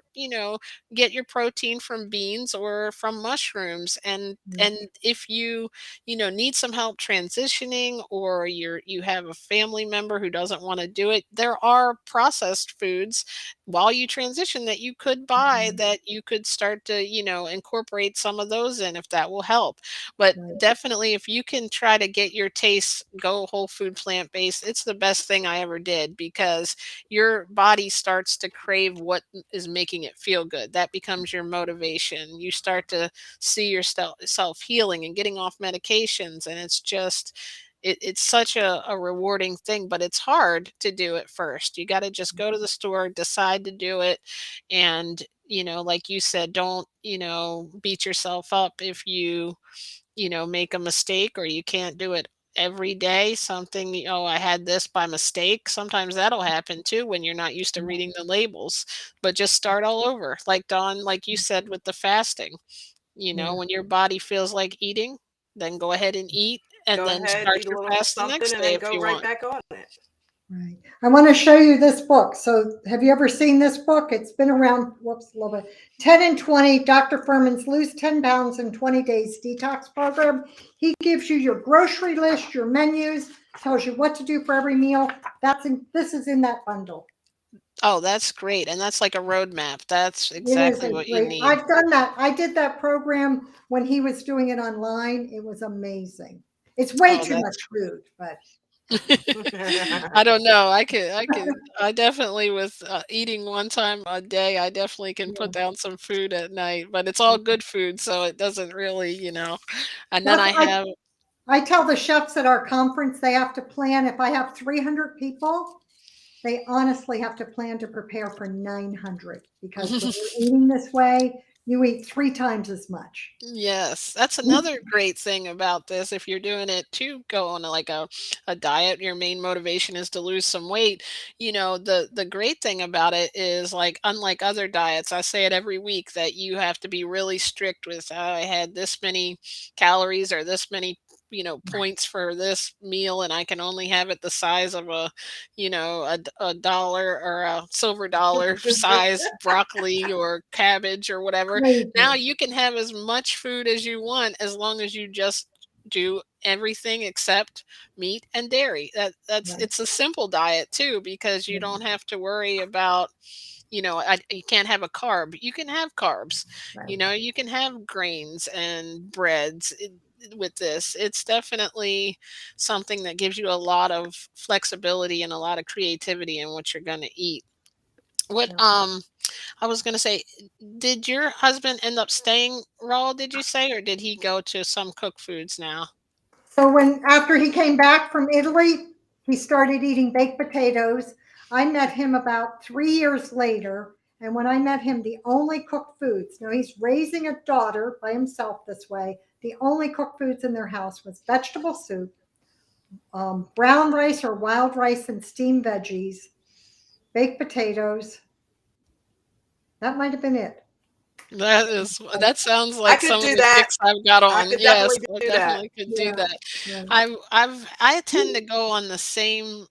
get your protein from beans or from mushrooms. And Yep. if you, need some help transitioning, or you have a family member who doesn't want to do it, there are processed foods while you transition that you could buy, Mhm. that you could start to, incorporate some of those in, if that will help. But Right. definitely, if you can try to get your tastes go whole food plant based, it's the best thing I ever did, because your body starts to crave what is making it feel good. That becomes your motivation. You start to see yourself healing and getting off medications. And it's just, it's such a rewarding thing, but it's hard to do at first. You got to just go to the store, decide to do it. And, like you said, don't, beat yourself up if you, make a mistake, or you can't do it every day. Something, I had this by mistake. Sometimes that'll happen too when you're not used to Yeah. reading the labels, but just start all over. Like Dawn, like you said with the fasting, Yeah. when your body feels like eating, then go ahead and eat, and Go then ahead, start eat a your little fast the something, next and day then if go you right want. back on it. Right. I want to show you this book. So, have you ever seen this book? It's been around, whoops, a little bit. 10 and 20, Dr. Furman's Lose 10 Pounds in 20 Days Detox Program. He gives you your grocery list, your menus, tells you what to do for every meal. This is in that bundle. Oh, that's great. And that's like a roadmap. That's It is exactly a what you great, need. I've done that. I did that program when he was doing it online. It was amazing. It's way Oh, too much that's food, but I don't know. I definitely, with eating one time a day, I definitely can put yeah. down some food at night, but it's all good food, so it doesn't really, and then That's I have, I tell the chefs at our conference they have to plan. If I have 300 people, they honestly have to plan to prepare for 900 because when you're eating this way, you eat 3 times as much. yes, that's another great thing about this. If you're doing it to go on a diet, your main motivation is to lose some weight. The great thing about it is, like, unlike other diets, I say it every week, that you have to be really strict with, I had this many calories or this many, points for this meal, and I can only have it the size of a dollar or a silver dollar size broccoli or cabbage or whatever. Now Crazy. you can have as much food as you want as long as you just do everything except meat and dairy. That's Right. it's a simple diet too, because you Yeah. don't have to worry about, you can't have a carb. You can have carbs. Right. You can have grains and breads. With this, it's definitely something that gives you a lot of flexibility and a lot of creativity in what you're going to eat. What Yeah. I was going to say, did your husband end up staying raw, did you say, or did he go to some cooked foods now? So when after he came back from Italy, he started eating baked potatoes. I met him about 3 years later, and when I met him, the only cooked foods. Now he's raising a daughter by himself this way. The only cooked foods in their house was vegetable soup, brown rice or wild rice and steamed veggies, baked potatoes. That might have been it. That sounds I like could some of do the that. kicks I've got I on. could Yes, definitely I do that. definitely could do Yeah. that. Right. I tend to go on the same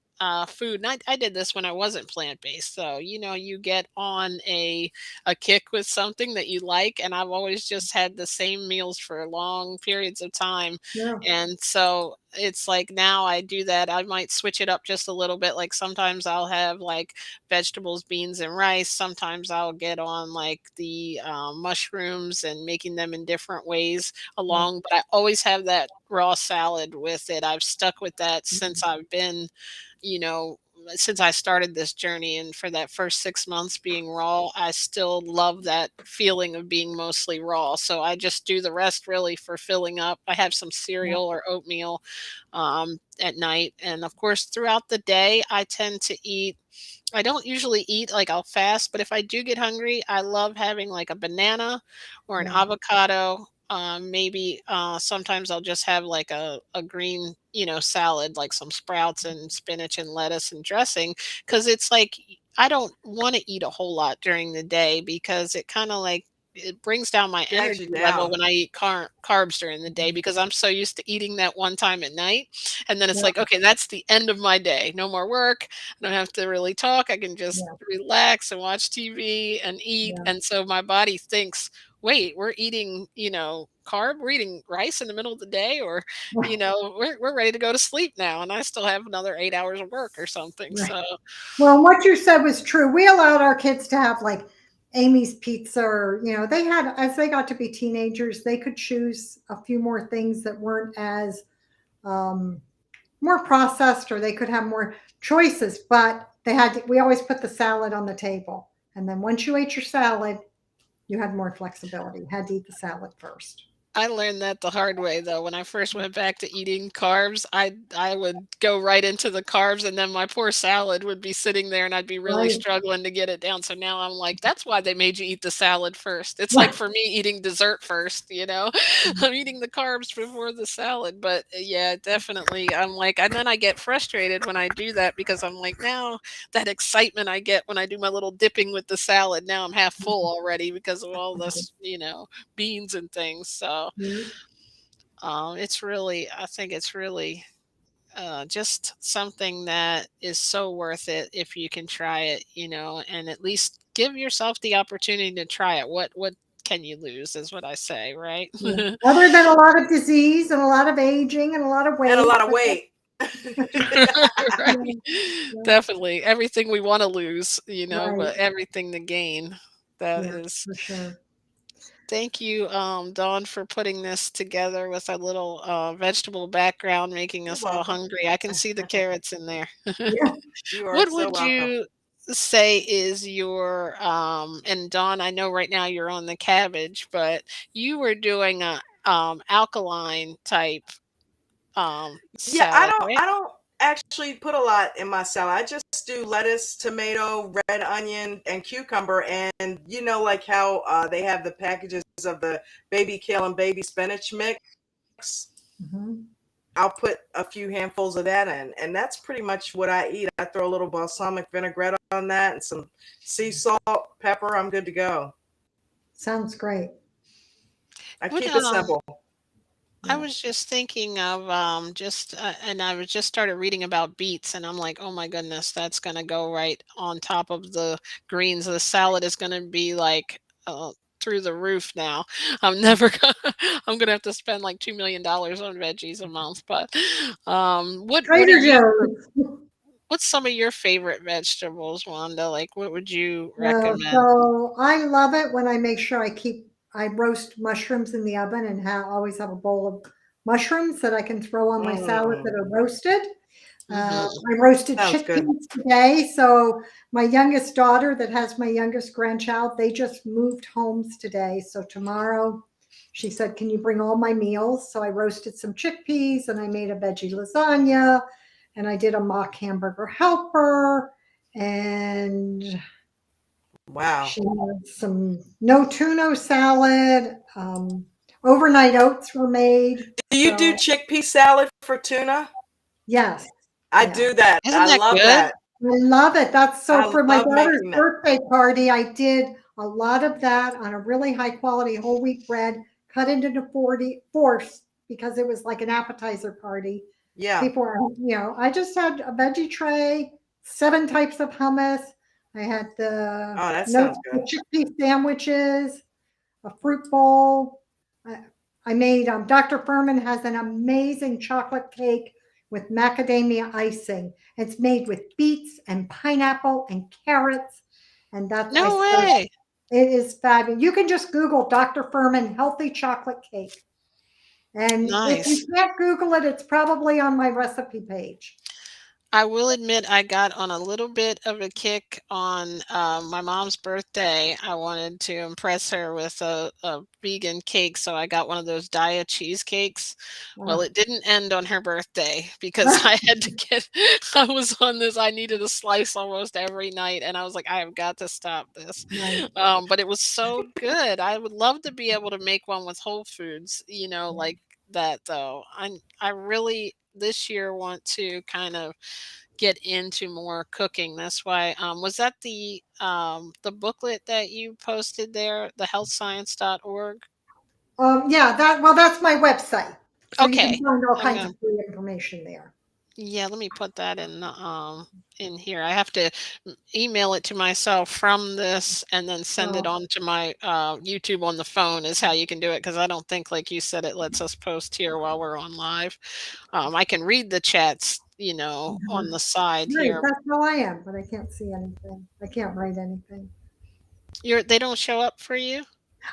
food, and I did this when I wasn't plant based. So you get on a kick with something that you like, and I've always just had the same meals for long periods of time, Yeah. and so it's like now I do that. I might switch it up just a little bit. Like sometimes I'll have like vegetables, beans, and rice. Sometimes I'll get on like the mushrooms and making them in different ways Yeah. along, but I always have that raw salad with it. I've stuck with that since I've been, you know, since I started this journey. And for that first 6 months being raw, I still love that feeling of being mostly raw. So I just do the rest really for filling up. I have some Yeah. cereal or oatmeal at night. And of course, throughout the day, I tend to eat. I don't usually eat, like, I'll fast, but if I do get hungry, I love having like a banana or an Yeah. avocado. Maybe sometimes I'll just have like a green, salad, like some sprouts and spinach and lettuce and dressing, because it's like I don't want to eat a whole lot during the day because it kind of like it brings down my Drags energy you level down. when I eat carbs during the day Mhm. because I'm so used to eating that one time at night. And then it's Yeah. like, okay, that's the end of my day. No more work. I don't have to really talk. I can just Yeah. relax and watch TV and eat. Yeah. And so my body thinks, wait, we're eating, we're eating rice in the middle of the day, or, we're ready to go to sleep now. And I still have another 8 hours of work or something. Right. So Well, what you said was true. We allowed our kids to have like Amy's Pizza, or, they had, as they got to be teenagers, they could choose a few more things that weren't as um, more processed, or they could have more choices, but we always put the salad on the table. And then once you ate your salad, you had more flexibility. You had to eat the salad first. I learned that the hard way though. When I first went back to eating carbs, I would go right into the carbs, and then my poor salad would be sitting there and I'd be really Right. struggling to get it down. So now I'm like, that's why they made you eat the salad first. It's like Right. for me eating dessert first. I'm eating the carbs before the salad. But yeah, definitely I'm like, and then I get frustrated when I do that because I'm like, now that excitement I get when I do my little dipping with the salad, now I'm half full already because of all this, beans and things. So Mhm. I think it's really just something that is so worth it if you can try it, and at least give yourself the opportunity to try it. What can you lose, is what I say, right? Yeah. Other than a lot of disease and a lot of aging and a lot of And a weight. lot of weight. Right. Yeah, yeah, Definitely. Everything we want to lose, right. but everything to gain. That Yeah, is. for sure. Thank you, Dawn, for putting this together with a little vegetable background, making You're us all welcome. hungry. I can see the carrots in there. Yeah. You are What so would welcome. you say is your and Dawn, I know right now you're on the cabbage, but you were doing a alkaline type Yeah, I salad, don't right? I don't actually put a lot in my salad. I just do lettuce, tomato, red onion, and cucumber. And like how they have the packages of the baby kale and baby spinach mix. Mhm. I'll put a few handfuls of that in, and that's pretty much what I eat. I throw a little balsamic vinaigrette on that and some sea salt, pepper. I'm good to go. Sounds great. I What keep it simple. I Yeah. was just thinking of just and I was just started reading about beets and I'm like, "Oh my goodness, that's going to go right on top of the greens. The salad is going to be like through the roof now. I'm never gonna I'm going to have to spend like $2 million on veggies a month." But what are Trader you Joe's. what's some of your favorite vegetables, Wanda? Like what would you recommend? So I love it when I make sure I roast mushrooms in the oven and always have a bowl of mushrooms that I can throw on my salad that Mm, are roasted. Mhm. I roasted sounds good. chickpeas today. So my youngest daughter that has my youngest grandchild, they just moved homes today. So tomorrow she said, "Can you bring all my meals?" So I roasted some chickpeas and I made a veggie lasagna and I did a mock hamburger helper and Wow. she had some no tuna salad. Overnight oats were made. Do you do So chickpea salad for tuna? yes, I yeah. do that. Isn't I that love good? that. I love it. That's so I for my love daughter's making that. birthday party. I did a lot of that on a really high quality whole wheat bread, cut it into 40 fourths because it was like an appetizer party. Yeah. People were, I just had a veggie tray, 7 types of hummus. I had the Oh, that no sounds the good. chickpea sandwiches, a fruit bowl. I, I made Dr. Furman has an amazing chocolate cake with macadamia icing. It's made with beets and pineapple and carrots, and that's I No said way. it is fabulous. You can just Google Dr. Furman healthy chocolate cake, and if you Nice. can't Google it, it's probably on my recipe page. I will admit I got on a little bit of a kick on my mom's birthday. I wanted to impress her with a vegan cake, so I got one of those Daya cheesecakes. Well, Uh, it didn't end on her birthday because I had to get, I was on this, I needed a slice almost every night, and I was like, I have got to stop this. nice. But it was so good. I would love to be able to make one with Whole Foods, like that though. I really this year want to kind of get into more cooking. That's why was that the booklet that you posted there, the healthscience.org? Yeah, that's my website, so you can Okay. find all I'm kinds gonna of free information there. yeah, let me put that in here. I have to email it to myself from this and then send it Oh, on to my YouTube on the phone is how you can do it because I don't think like you said it lets us post here while we're on live. I can read the chats, on mhm. the side Right, here. that's how I am, but I can't see anything. I can't write anything. They don't show up for you?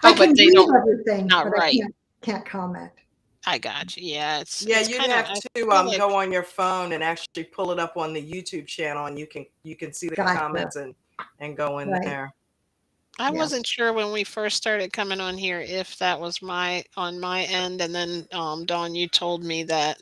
I Oh, but can they read don't everything, not but I right. can't comment. I got you. Yeah, it's Yeah, it's you'd kind of have I to feel like go on your phone and actually pull it up on the YouTube channel, and you can see the Gotcha. comments and go in Right. there. I Yeah. wasn't sure when we first started coming on here if that was on my end, and then Dawn, you told me that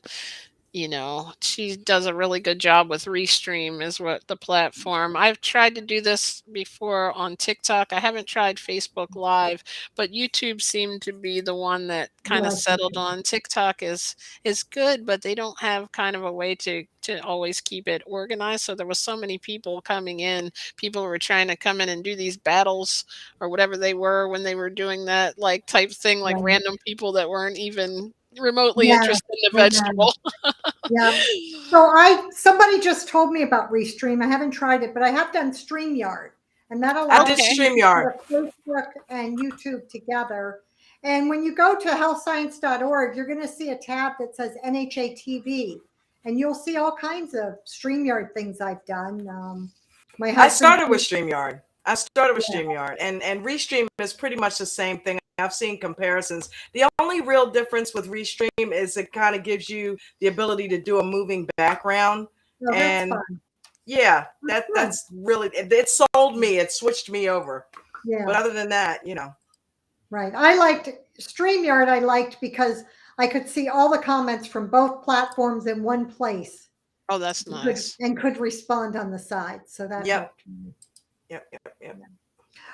she does a really good job with Restream is what the platform. I've tried to do this before on TikTok. I haven't tried Facebook Live, but YouTube seemed to be the one that You kind of like it. settled on. TikTok is good, but they don't have kind of a way to always keep it organized. So there was so many people coming in. People were trying to come in and do these battles or whatever they were when they were doing that like type thing, like Right. random people that weren't even remotely Yeah. interested in the I know. vegetable. Yeah. So somebody just told me about Restream. I haven't tried it, but I have done StreamYard, and that I did allows Okay. you to StreamYard. put Facebook and YouTube together. And when you go to healthscience.org, you're going to see a tab that says NHA TV, and you'll see all kinds of StreamYard things I've done. My I husband, started with StreamYard. I started with yeah, StreamYard, and Restream is pretty much the same thing. I've seen comparisons. The only real difference with Restream is it kind of gives you the ability to do a moving background. no, that's And fun. yeah, That's good. that's really it sold me. It switched me over. But Yeah. other than that, Right. I liked StreamYard. I liked because I could see all the comments from both platforms in one place Oh, that's nice. and could respond on the side. So that yep, helped me. yep.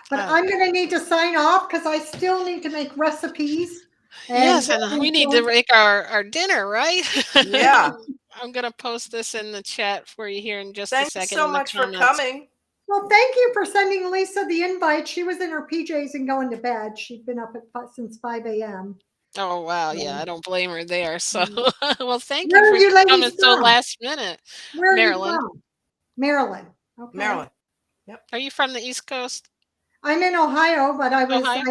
But Uh, I'm going to need to sign off because I still need to make recipes and yes, get and we things need to going. make our dinner, right? Yeah. I'm gonna post this in the chat for you here in just a Thanks second so in the much for comments. coming. Well, thank you for sending Lisa the invite. She was in her PJs and going to bed. She'd been up since 5 a.m. Oh, wow, yeah, I So, don't blame her there, so mm. well, thank you Where are for you coming ladies so from? last minute. Where are you Maryland. from? Maryland. Okay. Maryland. Yep. Are you from the East Coast? I'm in Ohio, but Ohio? I Okay.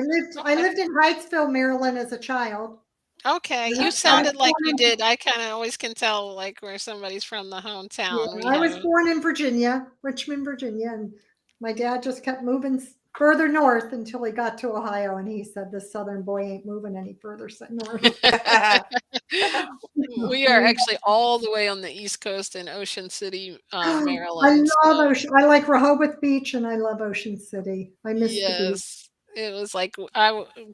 lived in Hyattsville, Maryland as a child. Okay, you I was sounded like born you in did. I kinda always can tell, like, where somebody's from the Yeah, hometown. We I have was a born in Virginia, Richmond, Virginia, and my dad just kept moving further north until he got to Ohio, and he said, "This southern boy ain't moving any further north." we are actually all the way on the East Coast in Ocean City, I Maryland, love so Ocean. I like Rehoboth Beach, and I love Ocean City. I miss the beach. yes, it was like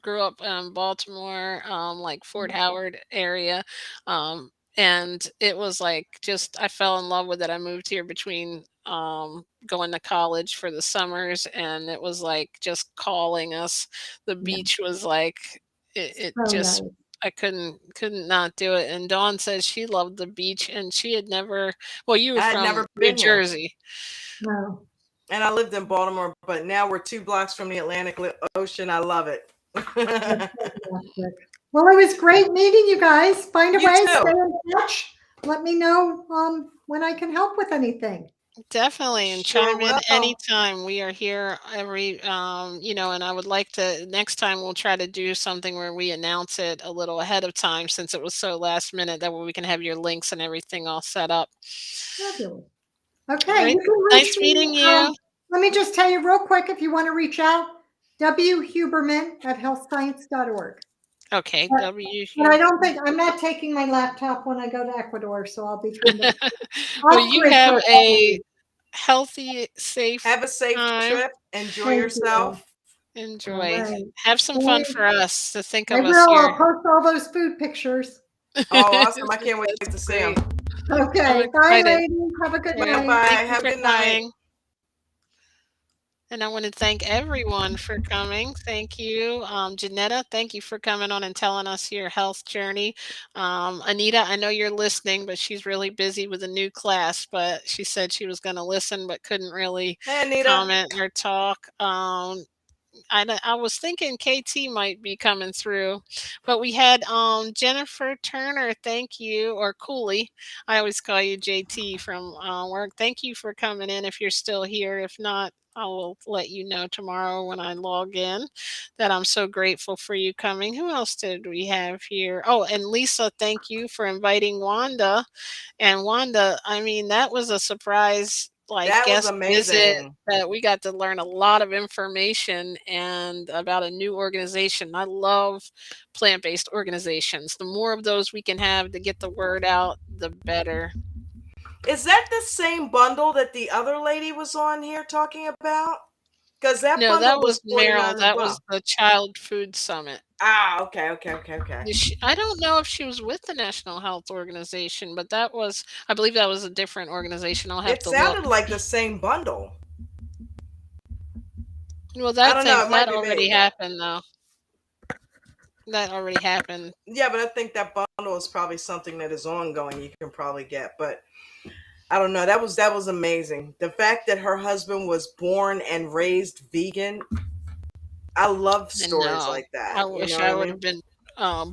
grew up in Baltimore, like Fort Howard area, and it was like just I fell in love with it. I moved here between going to college for the summers, and it was like just calling us. The Yeah, beach was like it so just nice. I couldn't not do it. And Dawn says she loved the beach, and she had never. Well, you were I had from never New been here. Jersey. No, And I lived in Baltimore, but now we're 2 blocks from the Atlantic Ocean. I love it. that's fantastic. Well, it was great meeting you guys. Find a You way, stay too. in touch. Let me know when I can help with anything. Definitely, and Sure chime in will. anytime. We are here every, and I would like to next time we'll try to do something where we announce it a little ahead of time since it was so last minute. That way we can have your links and everything all set up. Fabulous. All Okay, right. you can reach Nice me. meeting you. Let me just tell you real quick if you want to reach out, whuberman@healthscience.org. Okay, But, W but I Hugh. don't think I'm not taking my laptop when I go to Ecuador, so I'll be kind of Well, off you grid for have a couple of a weeks. healthy, safe Have a safe time. trip. Enjoy Thank you. yourself. All Enjoy. right. Have some fun Thanks. for us to think I of us will. here. I'll post all those food pictures. Oh, awesome. I can't wait That's to see them. great. I'm Okay. Bye, excited. ladies. Have a good All right. night. Thank Bye-bye. you Have a for good night. coming. And I want to thank everyone for coming. Thank you. Janetta, thank you for coming on and telling us your health journey. Anita, I know you're listening, but she's really busy with a new class, but she said she was going to listen, but couldn't really Hey, Anita. comment or talk. I was thinking KT might be coming through, but we had Jennifer Turner. Thank you, or Cooley. I always call you JT from work. Thank you for coming in. If you're still here, if not, I will let you know tomorrow when I log in that I'm so grateful for you coming. Who else did we have here? Oh, and Lisa, thank you for inviting Wanda. And Wanda, I mean, that was a surprise, like, That was guest visit amazing. that we got to learn a lot of information and about a new organization. I love plant-based organizations. The more of those we can have to get the word out, the better. Is that the same bundle that the other lady was on here talking about? Because that No, bundle that was was Meryl. 49 as That was well. the Child Food Summit. Ah, okay, okay, okay, okay. I don't know if she was with the National Health Organization, but that was, I believe that was a different organization. I'll have It to look. sounded like the same bundle. Well, I that don't know. thing It that might be me, already but happened though. That already happened. yeah, but I think that bundle is probably something that is ongoing. You can probably get, but I don't know. That was amazing. The fact that her husband was born and raised vegan. I love I stories know. like that. I You know wish what I I would mean? have been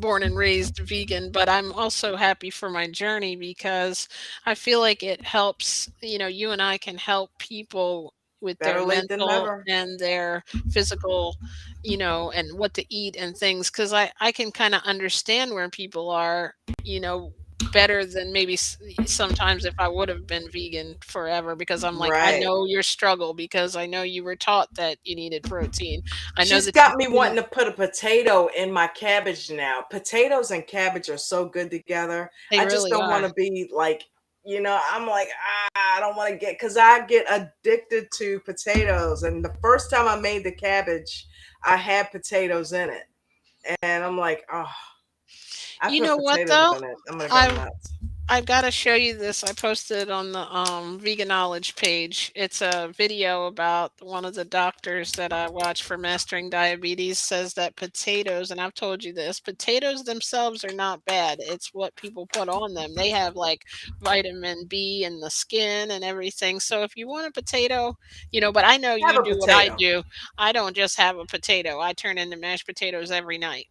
born and raised vegan, but I'm also happy for my journey because I feel like it helps. You and I can help people with their Better late than mental never. and their physical, and what to eat and things. Because I can kind of understand where people are, you know, better than maybe sometimes if I would have been vegan forever because I'm like, I Right. know your struggle because I know you were taught that you needed protein. I know She's that you got me wanting couldn't. to put a potato in my cabbage now. Potatoes and cabbage are so good together. They I just really don't want are. to be like, I'm like, I don't want to because I get addicted to potatoes. And the first time I made the cabbage, I had potatoes in it. And I'm like, oh, I You put know what potatoes though? in it. I'm going to go I nuts. I've gotta show you this. I posted it on the vegan knowledge page. It's a video about one of the doctors that I watch for mastering diabetes says that potatoes, and I've told you this, potatoes themselves are not bad. It's what people put on them. They have like vitamin B in the skin and everything. So if you want a potato, but I know Have you a do what I potato. do. I don't just have a potato. I turn into mashed potatoes every night.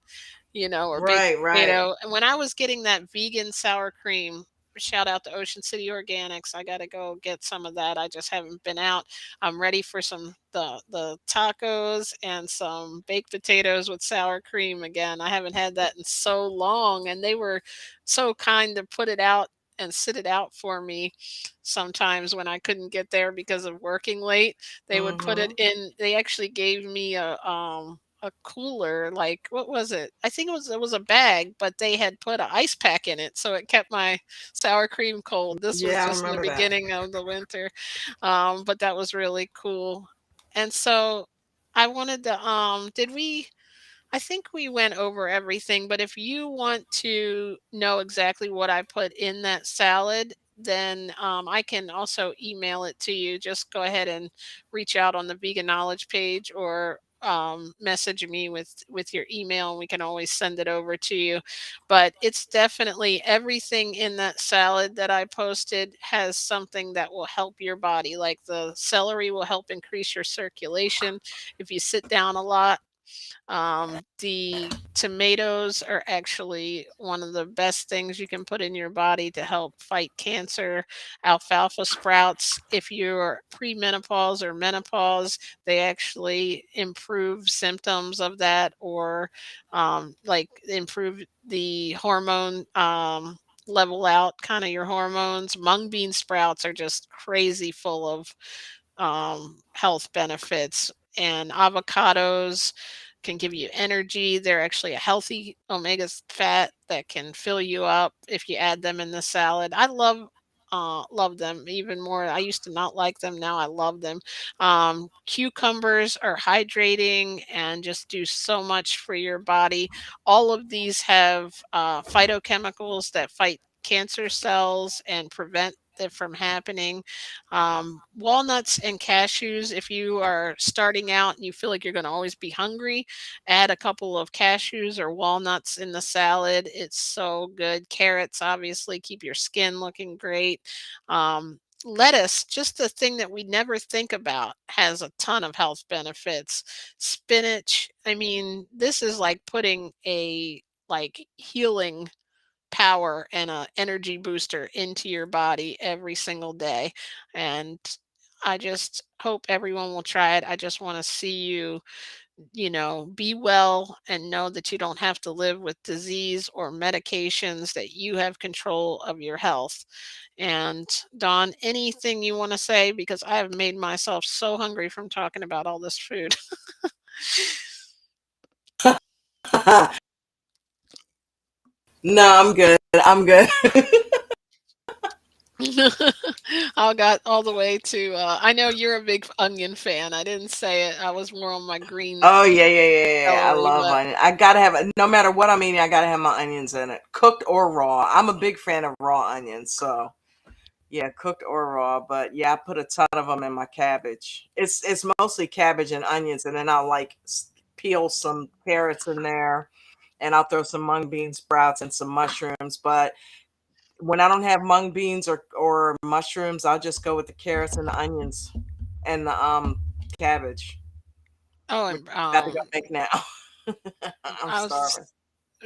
or baked Right, right. potato. And when I was getting that vegan sour cream, shout out to Ocean City Organics. I got to go get some of that. I just haven't been out. I'm ready for some the tacos and some baked potatoes with sour cream again. I haven't had that in so long, and they were so kind to put it out and sit it out for me sometimes when I couldn't get there because of working late. They would put it Mm-hmm. in, they actually gave me a cooler, like what was it? I think it was a bag, but they had put an ice pack in it so it kept my sour cream cold. This was Yeah, I just in the remember that. beginning of the winter. But that was really cool. And so I wanted to did we I think we went over everything, but if you want to know exactly what I put in that salad, then I can also email it to you. Just go ahead and reach out on the Vegan Knowledge page, or message me with your email, and we can always send it over to you. But it's definitely everything in that salad that I posted has something that will help your body. Like the celery will help increase your circulation if you sit down a lot. The tomatoes are actually one of the best things you can put in your body to help fight cancer. Alfalfa sprouts, if you're premenopause or menopause, they actually improve symptoms of that, or like improve the hormone. Level out kind of your hormones. Mung bean sprouts are just crazy full of health benefits, and avocados can give you energy. They're actually a healthy omega fat that can fill you up if you add them in the salad. I love them even more. I used to not like them. Now I love them. Cucumbers are hydrating and just do so much for your body. All of these have phytochemicals that fight cancer cells and prevent it from happening. Walnuts and cashews, if you are starting out and you feel like you're going to always be hungry, add a couple of cashews or walnuts in the salad. It's so good. Carrots, obviously, keep your skin looking great. Lettuce, just the thing that we never think about, has a ton of health benefits. Spinach, I mean, this is like putting a like healing power and a energy booster into your body every single day. And I just hope everyone will try it. I just want to see you, be well and know that you don't have to live with disease or medications, that you have control of your health. And Dawn, anything you want to say? Because I have made myself so hungry from talking about all this food. No, I'm good. I'm good. I got all the way to, I know you're a big onion fan. I didn't say it. I was more on my green Oh yeah, yeah, yeah, yeah. I celery, love but onion. I gotta have it. No matter what I'm eating, I gotta have my onions in it, cooked or raw. I'm a big fan of raw onions, so yeah, cooked or raw. But yeah, I put a ton of them in my cabbage. It's mostly cabbage and onions, and then I'll like peel some carrots in there, and I'll throw some mung bean sprouts and some mushrooms. But when I don't have mung beans or mushrooms, I'll just go with the carrots and the onions and the cabbage, oh, which and I'm about to go make now. I'm I was starving.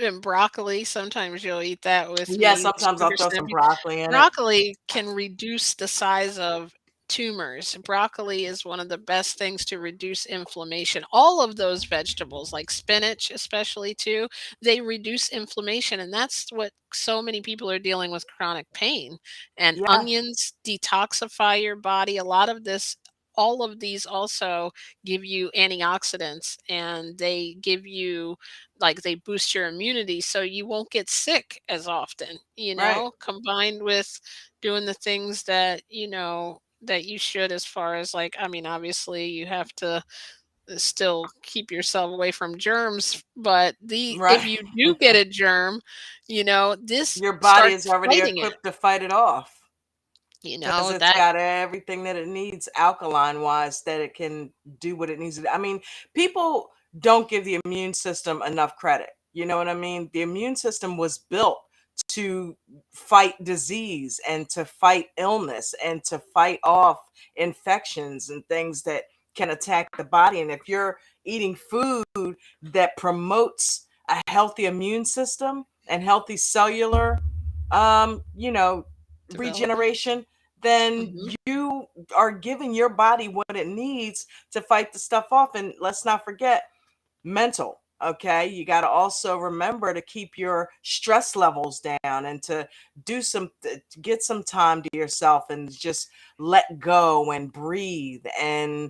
and broccoli. Sometimes you'll eat that with Yeah, me. sometimes I'll Sugar throw some snap. broccoli in it. Broccoli can reduce the size of tumors. Broccoli is one of the best things to reduce inflammation. All of those vegetables, like spinach, especially too, they reduce inflammation. And that's what so many people are dealing with, chronic pain. And Yeah, onions detoxify your body. A lot of this. All of these also give you antioxidants, and they give you, like, they boost your immunity so you won't get sick as often, right. combined with doing the things that, that you should, as far as, like, I mean, obviously you have to still keep yourself away from germs, but the if Right. you do get a germ, this Your body is starts already fighting it, equipped to fight it off because it's that got everything that it needs alkaline wise that it can do what it needs to do. I mean, people don't give the immune system enough credit. You know what I mean? The immune system was built to fight disease and to fight illness and to fight off infections and things that can attack the body. And if you're eating food that promotes a healthy immune system and healthy cellular, you know, Development. regeneration, then Mhm. you are giving your body what it needs to fight the stuff off. And let's not forget mental. Okay, you got to also remember to keep your stress levels down and to to get some time to yourself and just let go and breathe and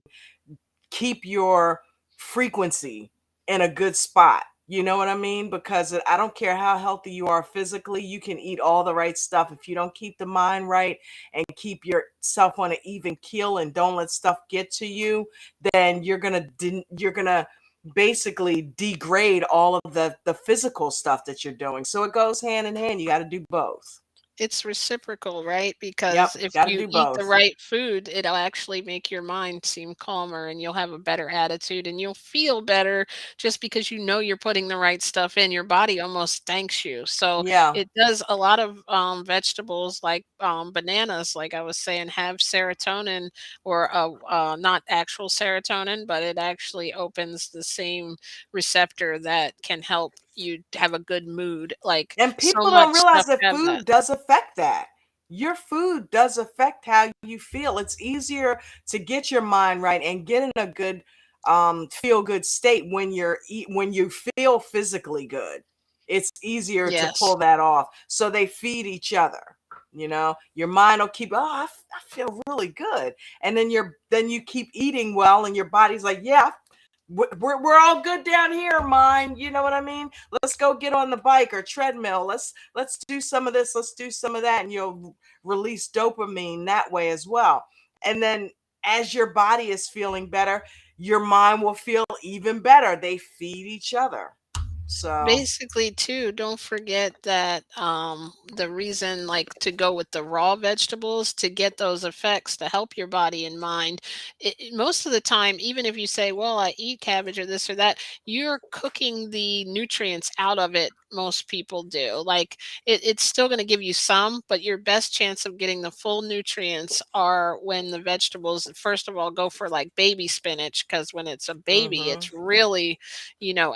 keep your frequency in a good spot. You know what I mean? Because I don't care how healthy you are physically, you can eat all the right stuff. If you don't keep the mind right and keep yourself on an even keel and don't let stuff get to you, then you're gonna basically degrade all of the physical stuff that you're doing. So it goes hand in hand. You got to do both. It's reciprocal, right? Yep, Because if got to you do eat the both. right food, it'll actually make your mind seem calmer and you'll have a better attitude and you'll feel better just because you know you're putting the right stuff in. Your body almost thanks you. So Yeah. it does a lot of vegetables like bananas, like I was saying, have serotonin or not actual serotonin, but it actually opens the same receptor that can help you have a good mood. Like And so people much don't realize stuff that have that. food does affect that. Your food does affect how you feel. It's easier to get your mind right and get in a good feel good state when when you feel physically good. It's easier to Yes. pull that off. So they feed each other. You know, your mind will keep, oh, I feel really good. And then you keep eating well and your body's like, yeah, we're all good down here, mind. You know what I mean? Let's go get on the bike or treadmill. Let's do some of this. Let's do some of that, and you'll release dopamine that way as well. And then as your body is feeling better, your mind will feel even better. They feed each other. So, Basically, too, don't forget that the reason, like, to go with the raw vegetables to get those effects to help your body and mind. Most of the time, even if you say, "Well, I eat cabbage or this or that," you're cooking the nutrients out of it. Most people do. Like, it's still going to give you some, but your best chance of getting the full nutrients are when the vegetables, first of all, go for like baby spinach, because when it's a baby, hmm it's really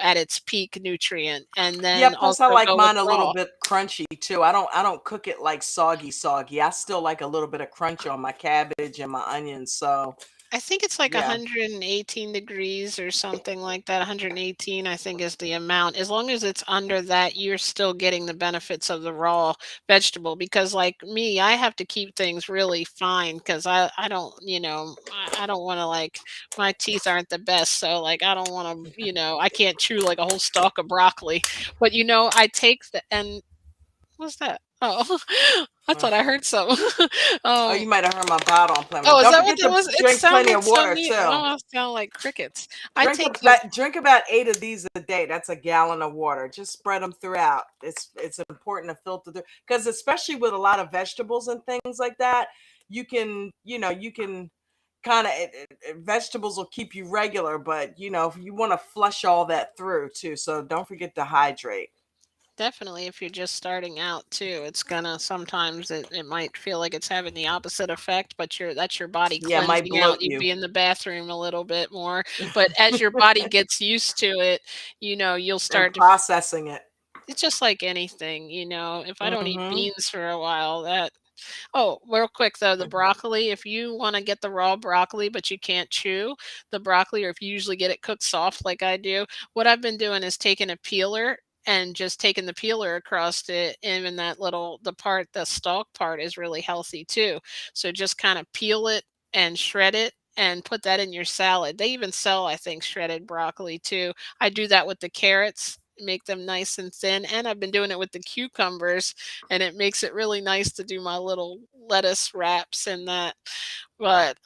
at its peak nutrient, and yeah. then Plus, I also like go with mine a little raw. bit crunchy too. I don't cook it like soggy. I still like a little bit of crunch on my cabbage and my onions. So, I think it's like yeah. 118 degrees or something like that. 118, I think, is the amount. As long as it's under that, you're still getting the benefits of the raw vegetable. Because, like me, I have to keep things really fine because I don't, I don't want to, like, my teeth aren't the best. So, like, I don't want to, I can't chew like a whole stalk of broccoli. But, I take and what's that? Oh, I thought I heard something. Oh, um, you might have heard my bottle on playing with. Oh, is Don't that what forget that to was? It drink plenty sounded of so water neat. too. Oh, it sounded like crickets. I take the Drink about 8 of these a day. That's a gallon of water. Just spread them throughout. It's important to filter through because especially with a lot of vegetables and things like that, you can kind of vegetables will keep you regular, but if you want to flush all that through too. So don't forget to hydrate. definitely if you're just starting out too, it's gonna sometimes it might feel like it's having the opposite effect, but that's your body Yeah, it might cleansing bloat out. You'd you be in the bathroom a little bit more. But as your body gets used to it, you'll and start to processing it. it's just like anything, if I don't eat hmm beans for a while, that Oh, real quick though, the broccoli, if you want to get the raw broccoli, but you can't chew the broccoli, or if you usually get it cooked soft like I do, what I've been doing is taking a peeler and just taking the peeler across it, and in the stalk part is really healthy too. So just kind of peel it and shred it and put that in your salad. They even sell, I think, shredded broccoli too. I do that with the carrots, make them nice and thin, and I've been doing it with the cucumbers, and it makes it really nice to do my little lettuce wraps and that. But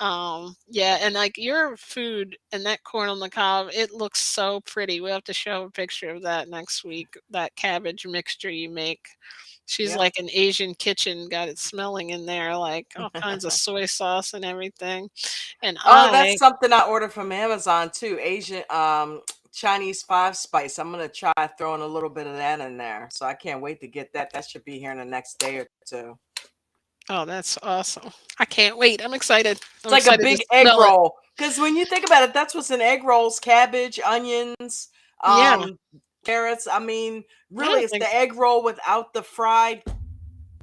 yeah, and like your food and that corn on the cob, it looks so pretty. We'll have to show a picture of that next week, that cabbage mixture you make. She's Yep. like an Asian kitchen, got it smelling in there, like all kinds of soy sauce and everything. And Oh, that's I something I ordered from Amazon too. Asian Chinese five spice. I'm gonna try throwing a little bit of that in there. So I can't wait to get that. That should be here in the next day or two. Oh, that's awesome. I can't wait. I'm excited. It's I'm like a excited to big egg smell it. roll. Because when you think about it, that's what's in egg rolls: cabbage, onions, Yeah. um, carrots. I mean, I really, don't it's think. the egg roll without the fried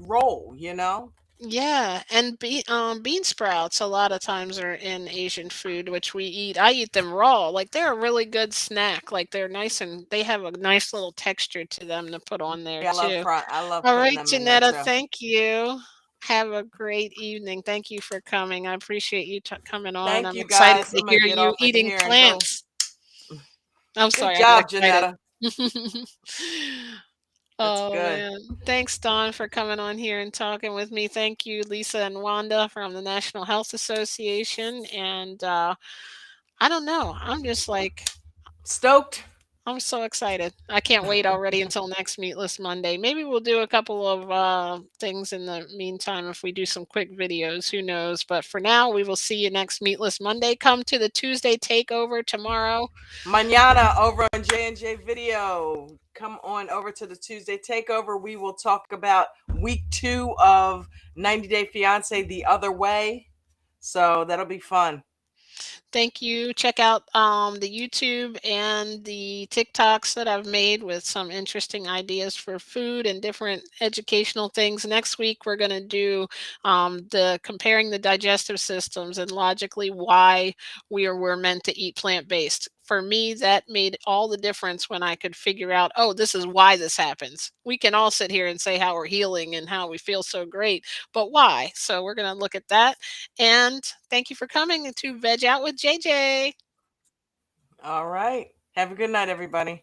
roll, you know? Yeah, and bean sprouts a lot of times are in Asian food, which we eat. I eat them raw. Like they're a really good snack. Like they're nice and they have a nice little texture to them to put on there Yeah, too. I love All putting right, them in there Janetta, too. thank you. Have a great evening. Thank you for coming. I appreciate you coming on. Thank I'm you excited guys. to I'm gonna hear get you off of eating here and go. plants. I'm Good sorry, I got job, excited. Janetta. That's Oh good. man. Thanks, Dawn, for coming on here and talking with me. Thank you, Lisa and Wanda from the National Health Association. And I don't know. I'm just like, Stoked. I'm so excited. I can't wait already until next Meatless Monday. Maybe we'll do a couple of things in the meantime if we do some quick videos. Who knows? But for now, we will see you next Meatless Monday. Come to the Tuesday takeover tomorrow. Mañana over on J&J Video. Come on over to the Tuesday Takeover. We will talk about week 2 of 90 Day Fiance the other way. So that'll be fun. Thank you. Check out the YouTube and the TikToks that I've made with some interesting ideas for food and different educational things. Next week, we're going to do the comparing the digestive systems and logically why we're meant to eat plant-based. For me, that made all the difference when I could figure out, oh, this is why this happens. We can all sit here and say how we're healing and how we feel so great, but why? So we're going to look at that. And thank you for coming to Veg Out with JJ. All right. Have a good night, everybody.